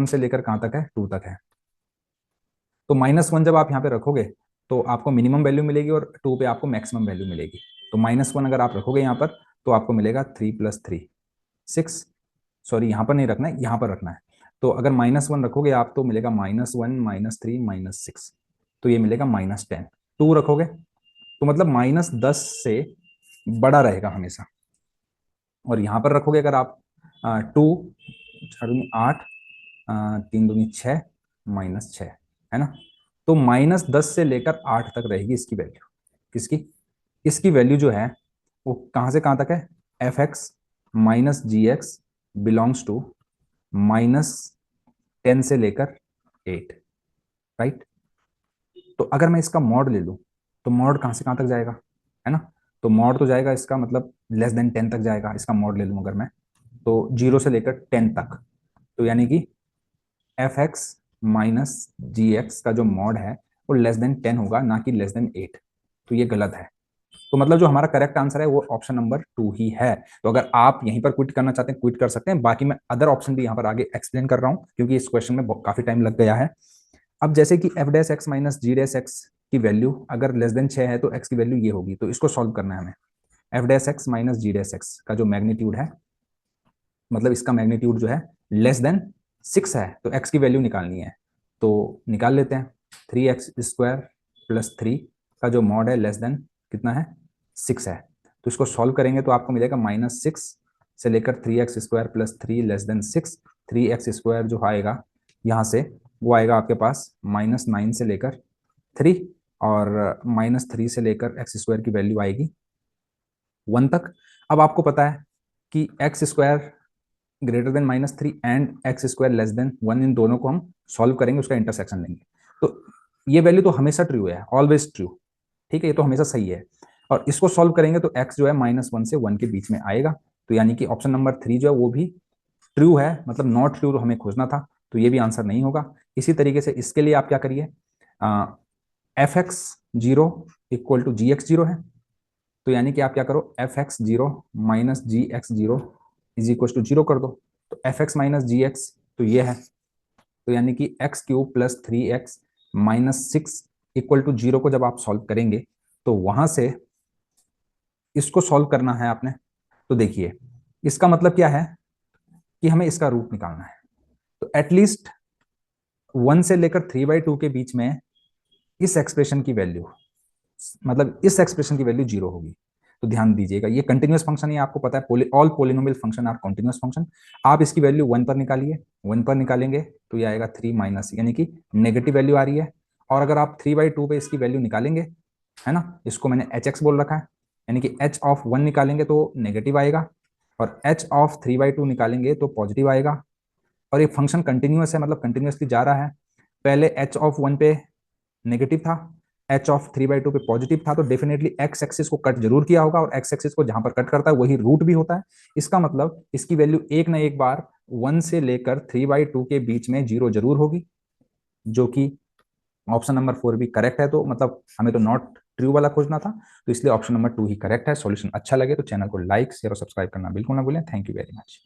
से लेकर कहां तक है, टू तक है। तो माइनस वन जब आप यहाँ पे रखोगे तो आपको मिनिमम वैल्यू मिलेगी और टू पे आपको मैक्सिमम वैल्यू मिलेगी। तो माइनस वन अगर आप रखोगे यहाँ पर तो आपको मिलेगा three plus three six. Sorry, यहाँ पर नहीं रखना है, यहाँ पर रखना है। तो अगर माइनस वन रखोगे आप तो मिलेगा minus one minus three minus six, तो ये मिलेगा माइनस टेन। टू रखोगे तो मतलब माइनस दस से बड़ा रहेगा हमेशा। और यहाँ पर रखोगे अगर आप टू, आठ, तीन दूनी छः, माइनस छः, है ना। तो माइनस दस से लेकर आठ तक रहेगी इसकी वैल्यू। किसकी? इसकी वैल्यू जो है वो कहाँ से कहाँ तक है, f x minus g x belongs to minus ten से लेकर एट, राइट। तो अगर मैं इसका मॉड ले लूँ तो मॉड कहाँ से कहाँ तक जाएगा, है ना। तो मॉड तो जाएगा इसका मतलब लेस देन टेन तक जाएगा, इसका मॉड ले लूँ अगर मैं, तो जीरो से लेकर टेन तक। तो यानी कि F x minus g x का जो मॉड है वो लेस देन टेन होगा, ना कि लेस देन एट। तो ये गलत है। तो मतलब जो हमारा करेक्ट आंसर है वो ऑप्शन नंबर टू ही है। तो अगर आप यहीं पर क्विट करना चाहते हैं क्विट कर सकते हैं, बाकी मैं अदर ऑप्शन भी यहाँ पर आगे एक्सप्लेन कर रहा हूँ, क्योंकि इस क्वेश्चन में काफी टाइम लग गया है। अब जैसे कि f dash x minus g dash x की वैल्यू अगर लेस देन 6 है तो एक्स की वैल्यू ये होगी, तो इसको सॉल्व करना है हमें। F dash x minus g dash x का जो मैग्नीट्यूड है, मतलब इसका मैग्नीट्यूड जो है लेस देन 6 है, तो एक्स की वैल्यू निकालनी है। तो निकाल लेते हैं। Three x square plus three का जो मॉड है लेस देन कितना है, 6 है। तो इसको सॉल्व करेंगे तो आपको मिलेगा माइनस सिक्स से लेकर three x square plus three less than six. Three x square जो आएगा यहाँ से वो आएगा आपके पास माइनस नाइन से लेकर थ्री, और माइनस थ्री से लेकर एक्स स्क्वायर की वैल्यू आएगी वन तक। अब आपको पता है कि X square greater than minus three and X square less than one, इन दोनों को हम सॉल्व करेंगे, उसका इंटरसेक्शन लेंगे। तो ये वैल्यू तो हमेशा ट्रू है, ऑलवेज ट्रू, ठीक है, ये तो हमेशा सही है। और इसको सॉल्व करेंगे तो एक्स जो है माइनस वन से वन के बीच में आएगा। तो यानी कि ऑप्शन नंबर थ्री जो है वो भी ट्रू है, मतलब नॉट ट्रू तो हमें खोजना था, तो ये भी आंसर नहीं होगा। इसी तरीके से इसके लिए आप क्या करिए, f x zero equal to g x zero है, तो यानी कि आप क्या करो, f x zero minus g x zero is equal to zero कर दो। तो F x minus g x तो ये है, तो यानी कि x cube plus three x minus six equal to zero को जब आप सॉल्व करेंगे तो वहां से इसको सॉल्व करना है आपने। तो देखिए इसका मतलब क्या है कि हमें इसका रूट निकालना है। तो एटलीस्ट वन से लेकर थ्री बाई टू के बीच में इस एक्सप्रेशन की वैल्यू, मतलब इस एक्सप्रेशन की वैल्यू जीरो होगी। तो ध्यान दीजिएगा ये कंटिन्यूअस फंक्शन है, आपको पता है all polynomial function are continuous function. आप इसकी वैल्यू वन पर निकालिए, वन पर निकालेंगे तो ये आएगा थ्री माइनस, यानी कि नेगेटिव वैल्यू आ रही है। और अगर आप थ्री बाई टू पे इसकी वैल्यू निकालेंगे, है ना, इसको मैंने एच एक्स बोल रखा है, यानी कि एच ऑफ वन निकालेंगे तो नेगेटिव आएगा, और H of three by two निकालेंगे तो पॉजिटिव आएगा। और ये फंक्शन कंटिन्यूअस है, मतलब कंटिन्यूअसली जा रहा है। पहले एच ऑफ वन पे नेगेटिव था, H of three by two पे पॉजिटिव था, तो डेफिनेटली एक्स एक्सिस को कट जरूर किया होगा, और एक्स एक्सिस को जहां पर कट करता है वही रूट भी होता है। इसका मतलब इसकी वैल्यू एक ना एक बार वन से लेकर थ्री बाई टू के बीच में जीरो जरूर होगी, जो कि ऑप्शन नंबर फोर भी करेक्ट है। तो मतलब हमें तो नॉट ट्रू वाला खोजना था, तो इसलिए ऑप्शन नंबर टू ही करेक्ट है। सॉल्यूशन अच्छा लगे तो चैनल को लाइक शेयर और सब्सक्राइब करना बिल्कुल ना भूलें। Thank you very much.